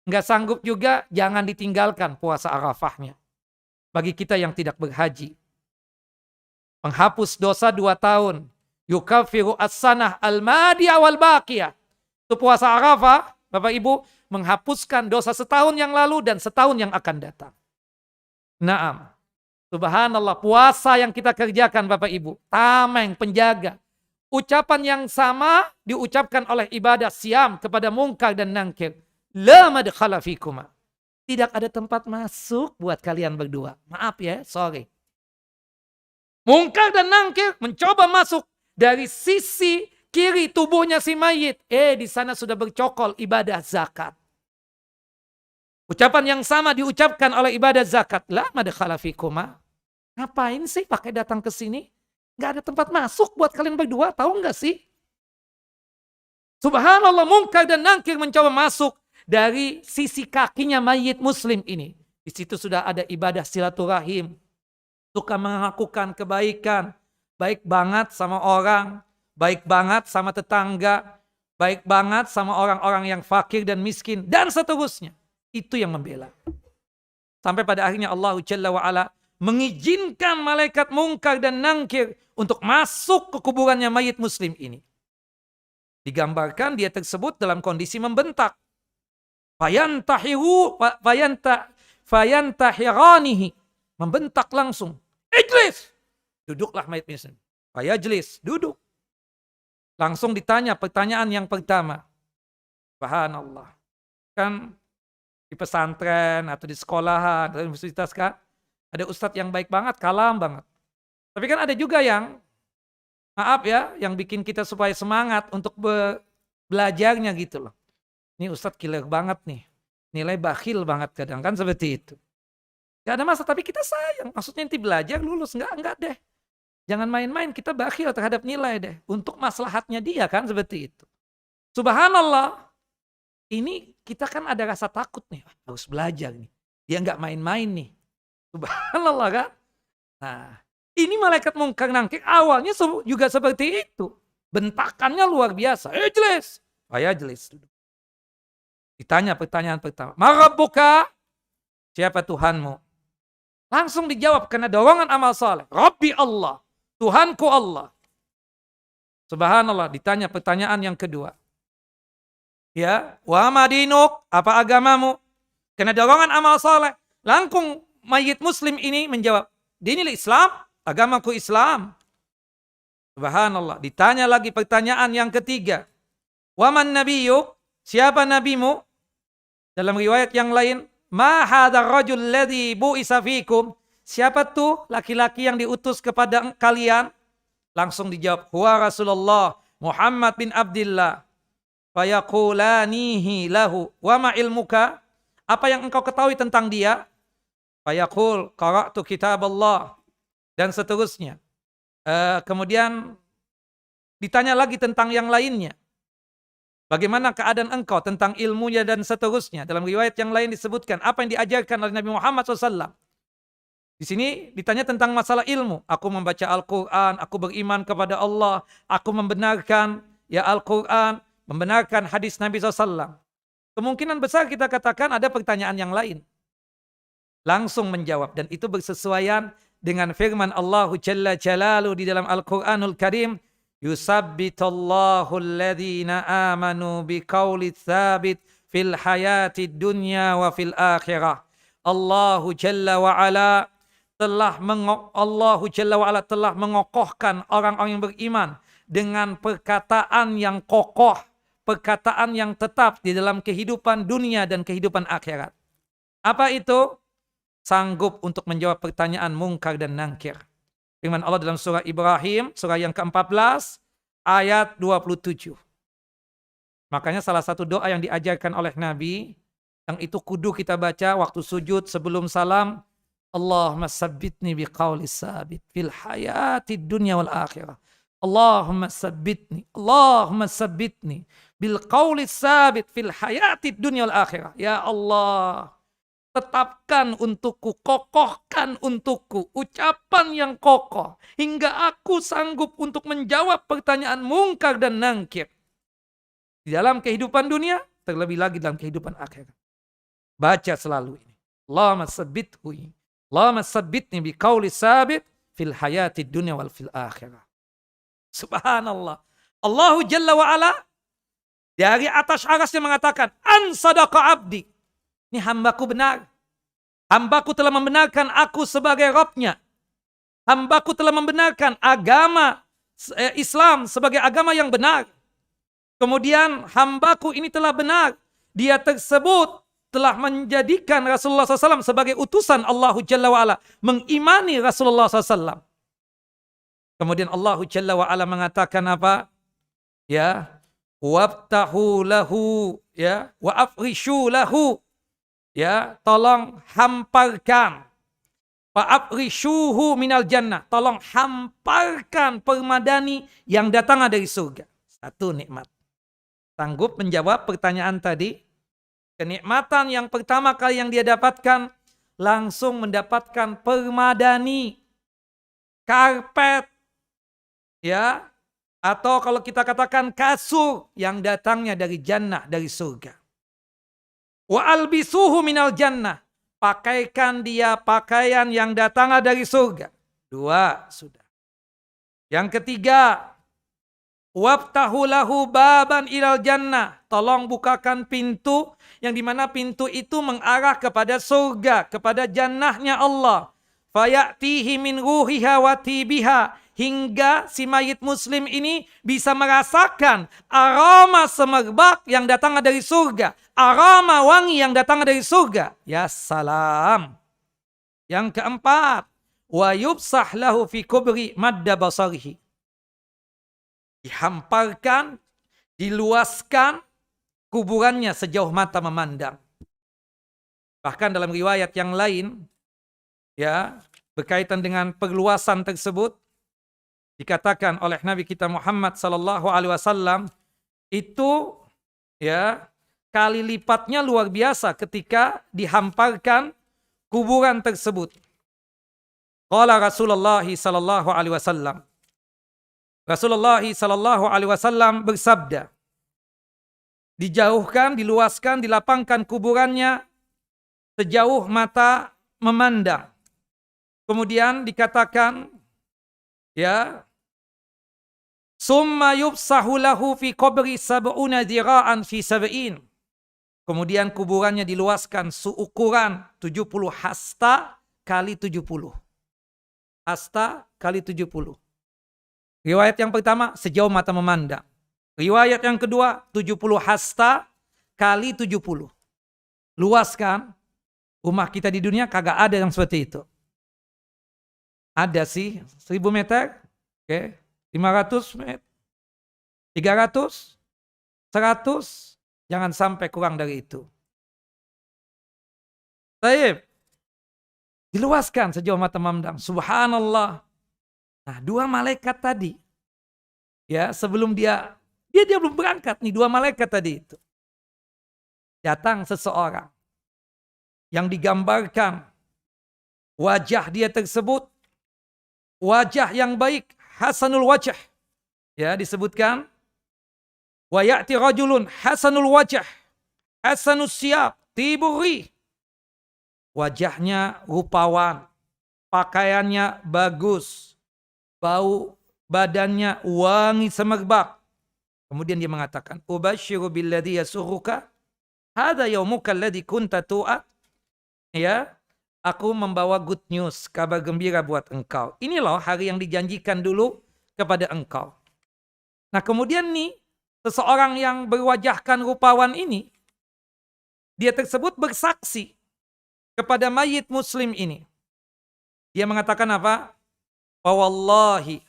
Nggak sanggup juga, jangan ditinggalkan puasa Arafahnya. Bagi kita yang tidak berhaji. Menghapus dosa 2 tahun. Yukafiru as-sanah al-madiyah wal-baqiyah. Itu puasa Arafah, Bapak Ibu, menghapuskan dosa setahun yang lalu dan setahun yang akan datang. Naam. Subhanallah, puasa yang kita kerjakan Bapak Ibu, tameng, penjaga. Ucapan yang sama diucapkan oleh ibadah siam kepada mungkar dan nangkir. La madkhala fikuma. Tidak ada tempat masuk buat kalian berdua. Maaf ya, sorry. Mungkar dan nangkir mencoba masuk dari sisi kiri tubuhnya si mayit. Di sana sudah bercokol ibadah zakat. Ucapan yang sama diucapkan oleh ibadah zakat. La madkhala fikuma. Ngapain sih pakai datang ke sini? Gak ada tempat masuk buat kalian berdua, tahu gak sih? Subhanallah, mungkar dan nangkir mencoba masuk dari sisi kakinya mayit muslim ini. Di situ sudah ada ibadah silaturahim. Suka melakukan kebaikan. Baik banget sama orang, baik banget sama tetangga, baik banget sama orang-orang yang fakir dan miskin, dan seterusnya. Itu yang membela. Sampai pada akhirnya Allah Jalla wa'ala mengizinkan malaikat mungkar dan nangkir untuk masuk ke kuburannya mayit muslim ini. Digambarkan dia tersebut dalam kondisi membentak. Fayantahiranihi. Membentak langsung. Ijlis. Duduklah mayit muslim. Fayajlis. Duduk. Langsung ditanya pertanyaan yang pertama. Subhanallah. Kan di pesantren atau di sekolahan atau di universitas kan ada ustadz yang baik banget, kalam banget. Tapi kan ada juga yang, maaf ya, yang bikin kita supaya semangat untuk belajarnya gitu loh. Ini ustadz killer banget nih. Nilai bakhil banget kadang kan seperti itu. Gak ada masalah, tapi kita sayang. Maksudnya nanti belajar lulus. Enggak deh. Jangan main-main, kita bakhil terhadap nilai deh. Untuk maslahatnya dia kan seperti itu. Subhanallah. Ini kita kan ada rasa takut nih. Harus belajar nih. Dia nggak main-main nih. Subhanallah kan. Nah, ini malaikat mungkar nangkir awalnya juga seperti itu. Bentakannya luar biasa. Ijlis. Fayajlis. Ditanya pertanyaan pertama. Marabbuka? Siapa Tuhanmu? Langsung dijawab karena dorongan amal saleh. Rabbi Allah. Tuhanku Allah. Subhanallah, ditanya pertanyaan yang kedua. Ya, wa madinuk, apa agamamu? Karena dorongan amal soleh. Langsung mayit muslim ini menjawab, dinil Islam, agamaku Islam. Subhanallah. Ditanya lagi pertanyaan yang ketiga. Waman nabiyuk, siapa nabimu? Dalam riwayat yang lain, ma hadzal rajul ladzi bu'isa fikum? Siapa tuh laki-laki yang diutus kepada kalian? Langsung dijawab, huwa Rasulullah Muhammad bin Abdullah. Fayaqulanihi lahu wa ma ilmuka? Apa yang engkau ketahui tentang dia? Fayaqul qara'tu kitab Allah. Dan seterusnya. Kemudian ditanya lagi tentang yang lainnya. Bagaimana keadaan engkau tentang ilmunya dan seterusnya. Dalam riwayat yang lain disebutkan apa yang diajarkan oleh Nabi Muhammad SAW. Di sini ditanya tentang masalah ilmu. Aku membaca Al-Quran, aku beriman kepada Allah, aku membenarkan ya Al-Quran, membenarkan hadis Nabi SAW. Kemungkinan besar kita katakan ada pertanyaan yang lain. Langsung menjawab. Dan itu bersesuaian dengan firman Allah Jalla Jalaluhu di dalam Al-Quranul Karim. Yusabbitallahu alladhina amanu biqauli tsabit fil hayati dunya wa fil akhirah. Allahu Jalla wa Ala telah mengokohkan orang-orang yang beriman dengan perkataan yang kokoh, perkataan yang tetap di dalam kehidupan dunia dan kehidupan akhirat. Apa itu? Sanggup untuk menjawab pertanyaan mungkar dan nangkir. Firman Allah dalam surah Ibrahim, surah yang ke-14, ayat 27. Makanya salah satu doa yang diajarkan oleh Nabi, yang itu kudu kita baca waktu sujud sebelum salam, Allahumma sabbitni biqaulis sabit fil hayati dunya wal akhirah. Allahumma sabbitni bil qaulis sabit fil hayati dunya wal akhirah. Ya Allah, tetapkan untukku, kokohkan untukku ucapan yang kokoh hingga aku sanggup untuk menjawab pertanyaan mungkar dan nangkir di dalam kehidupan dunia, terlebih lagi dalam kehidupan akhirat. Baca selalu ini. Allahumma sabbitni biqauli sabit fil hayati dunya wal fil akhirah. Subhanallah. Allahu Jalla wa Ala dari atas arasnya mengatakan, an sadaqa abdi. Ini hambaku benar. Hambaku telah membenarkan aku sebagai Rabbnya. Hambaku telah membenarkan agama Islam sebagai agama yang benar. Kemudian hambaku ini telah benar. Dia tersebut telah menjadikan Rasulullah SAW sebagai utusan Allahu Jalla wa'ala. Mengimani Rasulullah SAW. Kemudian Allahu Jalla wa'ala mengatakan apa? Ya. Wabtahu lahu. Ya. Wa'afrishu lahu. Ya. Tolong hamparkan. Fa'afrishuhu minal jannah. Tolong hamparkan permadani yang datang dari surga. Satu nikmat. Sanggup menjawab pertanyaan tadi. Kenikmatan yang pertama kali yang dia dapatkan, langsung mendapatkan permadani, karpet, ya, atau kalau kita katakan kasur yang datangnya dari jannah, dari surga. Wa albisuhu minal jannah, pakaikan dia pakaian yang datangnya dari surga. Dua sudah. Yang ketiga, wabtahu lahu baban ilal jannah. Tolong bukakan pintu yang dimana pintu itu mengarah kepada surga, kepada jannahnya Allah. Fayatihi min ruhiha wa tibiha. Hingga si mayit muslim ini bisa merasakan aroma semerbak yang datang dari surga. Aroma wangi yang datang dari surga. Ya salam. Yang keempat, wa yubsah lahu fi kubri madda basarihi. Dihamparkan, diluaskan kuburannya sejauh mata memandang. Bahkan dalam riwayat yang lain, ya, berkaitan dengan perluasan tersebut, dikatakan oleh Nabi kita Muhammad sallallahu alaihi wasallam itu, ya, kali lipatnya luar biasa ketika dihamparkan kuburan tersebut. Qala Rasulullah sallallahu alaihi wasallam. Rasulullah sallallahu alaihi wasallam bersabda, dijauhkan, diluaskan, dilapangkan kuburannya sejauh mata memandang. Kemudian dikatakan, ya, Summa yubsahu lahu fi qabri sab'una dhira'an fi sab'in. Kemudian kuburannya diluaskan seukuran 70 hasta kali 70. Hasta kali 70. Riwayat yang pertama sejauh mata memandang. Riwayat yang kedua 70 hasta kali 70. Luas kan? Rumah kita di dunia kagak ada yang seperti itu. Ada sih 1000 meter, oke, 500 meter, 300, 100, jangan sampai kurang dari itu. Baik. Diluaskan sejauh mata memandang. Subhanallah. Nah, 2 malaikat tadi. Ya, sebelum dia belum berangkat nih, 2 malaikat tadi itu. Datang seseorang yang digambarkan wajah dia tersebut wajah yang baik, hasanul wajh. Ya, disebutkan wa ya'ti rajulun hasanul wajh, hasanus siyab, tiburi. Wajahnya rupawan, pakaiannya bagus, bau badannya wangi semerbak. Kemudian dia mengatakan, "Ubasyiru billadzi yasurruka, hadza yaumuka alladzi kunta tu'ad." Ya, aku membawa good news, kabar gembira buat engkau. Ini loh hari yang dijanjikan dulu kepada engkau. Nah, kemudian nih, seseorang yang berwajahkan rupawan ini, dia tersebut bersaksi kepada mayit muslim ini. Dia mengatakan apa? Wallahi,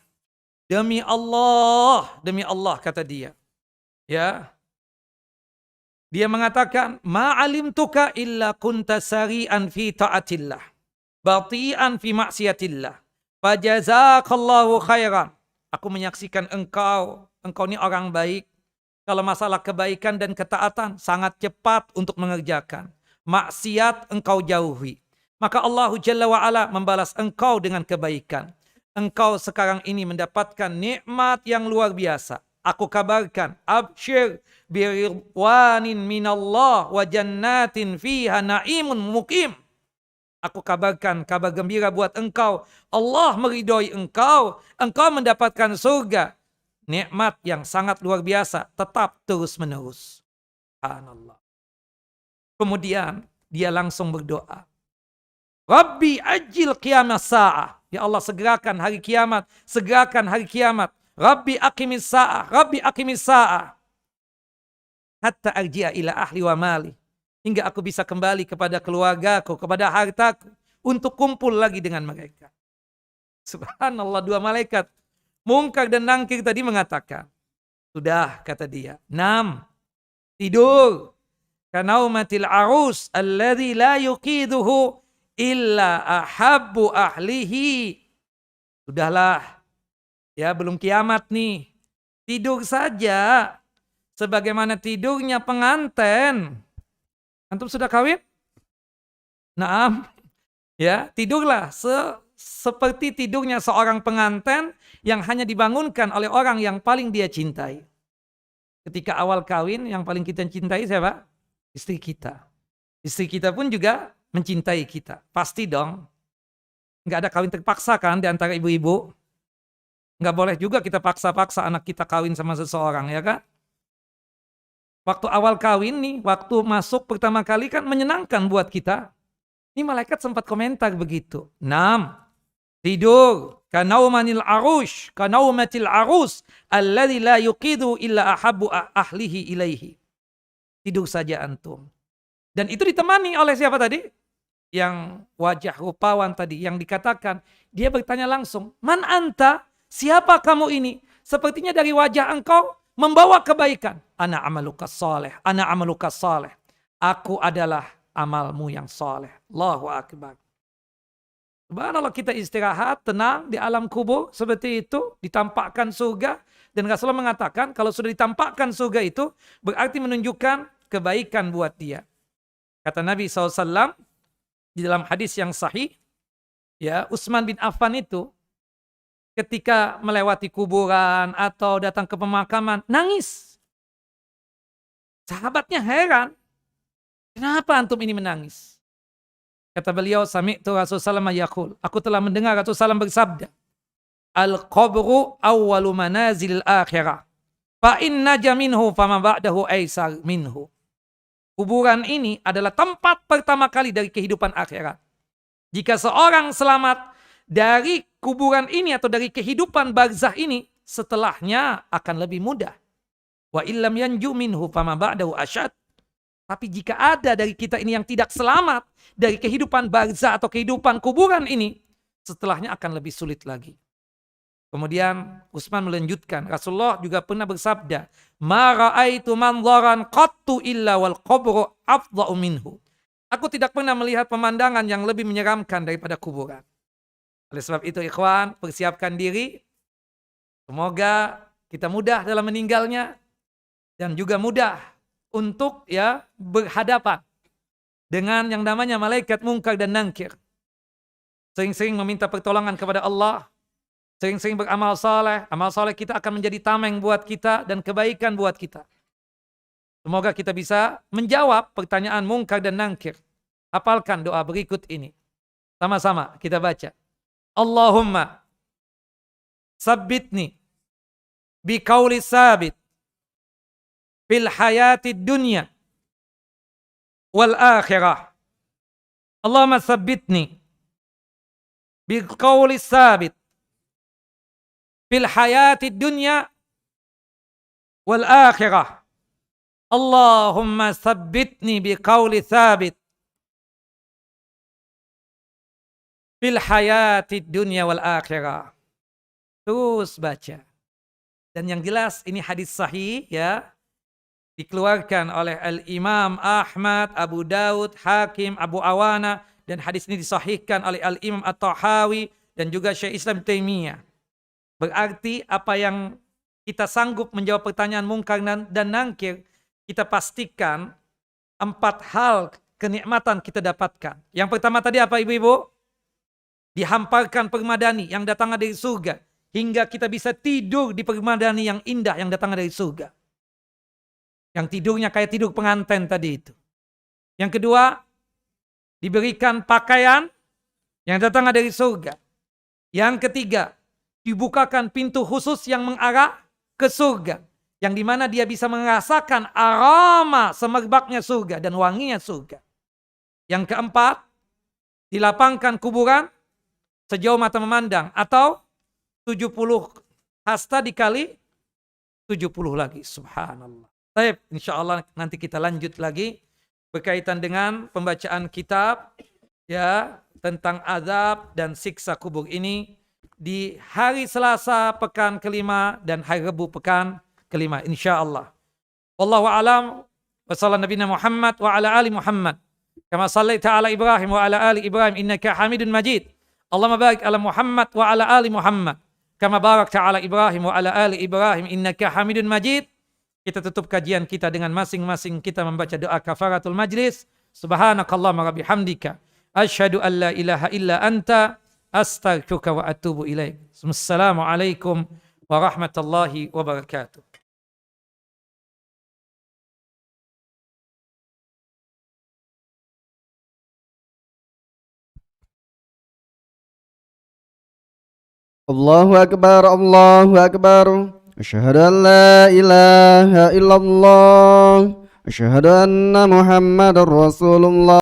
demi Allah kata dia. Ya. Dia mengatakan, ma'alimtuka illa kunta sari'an fi ta'atillah, bati'an fi maksiatillah, fajazakallahu khairan. Aku menyaksikan engkau ini orang baik. Kalau masalah kebaikan dan ketaatan, sangat cepat untuk mengerjakan. Maksiat engkau jauhi. Maka Allah Jalla wa'ala membalas engkau dengan kebaikan. Engkau sekarang ini mendapatkan nikmat yang luar biasa. Aku kabarkan, absyir biridwanin minallah wa jannatin fiha na'imun muqim. Aku kabarkan kabar gembira buat engkau. Allah meridhoi engkau. Engkau mendapatkan surga. Nikmat yang sangat luar biasa. Tetap terus menerus. Subhanallah. Kemudian dia langsung berdoa. Rabbi ajil qiyamas sa'ah. Ya Allah, segerakan hari kiamat. Segerakan hari kiamat. Rabbi aqimis sa'ah. Rabbi aqimis sa'ah. Hatta arji'a ila ahli wa mali. Hingga aku bisa kembali kepada keluargaku, kepada hartaku. Untuk kumpul lagi dengan mereka. Subhanallah, 2 malaikat. Mungkar dan Nangkir tadi mengatakan. Sudah, kata dia. 6. Tidur. Kanaumatil arus alladhi la yuqiduhu illa ahabbu ahlihi. Sudahlah. Ya, belum kiamat nih. Tidur saja. Sebagaimana tidurnya pengantin. Antum sudah kawin? Naam. Ya, tidurlah seperti tidurnya seorang pengantin yang hanya dibangunkan oleh orang yang paling dia cintai. Ketika awal kawin, yang paling kita cintai siapa? Istri kita. Istri kita pun juga mencintai kita. Pasti dong. Nggak ada kawin terpaksa kan di antara ibu-ibu. Nggak boleh juga kita paksa-paksa anak kita kawin sama seseorang, ya kan? Waktu awal kawin nih, waktu masuk pertama kali kan menyenangkan buat kita. Ini malaikat sempat komentar begitu. 6. Tidur. Kanaumanil arush. Kanaumatil arus. Alladhi la yuqidu illa ahabbu ahlihi ilaihi. Tidur saja antum. Dan itu ditemani oleh siapa tadi? Yang wajah rupawan tadi. Yang dikatakan. Dia bertanya langsung. Man anta? Siapa kamu ini? Sepertinya dari wajah engkau membawa kebaikan. Ana amaluka saleh. Ana amaluka saleh. Aku adalah amalmu yang saleh. Allahu akbar. Subhanallah, kita istirahat, tenang di alam kubur seperti itu, ditampakkan surga. Dan Rasulullah mengatakan kalau sudah ditampakkan surga itu berarti menunjukkan kebaikan buat dia. Kata Nabi SAW di dalam hadis yang sahih, ya, Utsman bin Affan itu ketika melewati kuburan atau datang ke pemakaman, nangis. Sahabatnya heran, kenapa antum ini menangis? Kata beliau, sami'tu Rasulullah SAW yaqul, aku telah mendengar Rasulullah SAW bersabda, al-qabru awwalu manazil akhirah. Fa inna jaminhu fama ba'dahu aisar minhu. Kuburan ini adalah tempat pertama kali dari kehidupan akhirat. Jika seorang selamat dari kuburan ini atau dari kehidupan barzah ini, setelahnya akan lebih mudah. Wa illam yanju minhu fama ba'dahu asyad. Tapi jika ada dari kita ini yang tidak selamat dari kehidupan barzah atau kehidupan kuburan ini, setelahnya akan lebih sulit lagi. Kemudian Utsman melanjutkan, Rasulullah juga pernah bersabda, "Ma ra'aitu manzaran qattu illa wal qabru afdha'u minhu." Aku tidak pernah melihat pemandangan yang lebih menyeramkan daripada kuburan. Oleh sebab itu ikhwan, persiapkan diri. Semoga kita mudah dalam meninggalnya dan juga mudah untuk berhadapan dengan yang namanya malaikat munkar dan nangkir. Sering-sering meminta pertolongan kepada Allah. Sering-sering beramal saleh. Amal saleh kita akan menjadi tameng buat kita dan kebaikan buat kita. Semoga kita bisa menjawab pertanyaan munkar dan nangkir. Hafalkan doa berikut ini. Sama-sama kita baca. Allahumma sabbitni biqauli sabit fil hayati dunya wal akhirah. Allahumma sabbitni biqauli sabit fil hayati dunya wal akhirah. Allahumma sabbitni biqauli sabit fil hayati dunya wal akhirah. Terus baca. Dan yang jelas ini hadis sahih ya. Dikeluarkan oleh Al-Imam Ahmad, Abu Daud, Hakim, Abu Awana. Dan hadis ini disahihkan oleh Al-Imam At-Tahawi dan juga Syekh Islam Taimiyah. Berarti apa yang kita sanggup menjawab pertanyaan munkar dan nangkir, kita pastikan 4 hal kenikmatan kita dapatkan. Yang pertama tadi apa ibu-ibu? Dihamparkan permadani yang datangnya dari surga. Hingga kita bisa tidur di permadani yang indah yang datangnya dari surga. Yang tidurnya kayak tidur pengantin tadi itu. Yang kedua, diberikan pakaian yang datangnya dari surga. Yang ketiga, dibukakan pintu khusus yang mengarah ke surga. Yang dimana dia bisa merasakan aroma semerbaknya surga dan wanginya surga. Yang keempat, dilapangkan kuburan sejauh mata memandang atau 70 hasta dikali 70 lagi. Subhanallah. Baik, insyaallah nanti kita lanjut lagi berkaitan dengan pembacaan kitab ya tentang azab dan siksa kubur ini di hari Selasa pekan kelima dan hari Rabu pekan kelima insyaallah. Wallahu a'lam wa sallallahu nabiyana Muhammad wa ala ali Muhammad. Kama sallaita ala Ibrahim wa ala ali Ibrahim innaka Hamidun Majid. Allahumma barik ala Muhammad wa ala ali Muhammad. Kama barakta ala Ibrahim wa ala ali Ibrahim innaka Hamidun Majid. Kita tutup kajian kita dengan masing-masing kita membaca doa kafaratul majlis. Subhanakallahumma wa bihamdika asyhadu an la ilaha illa anta astaghfiruka wa atubu ilaik. Assalamualaikum warahmatullahi wabarakatuh. Allahu Akbar, Allahu Akbar. Asyhadu an la ilaha illallah. Asyhadu anna Muhammadar Rasulullah.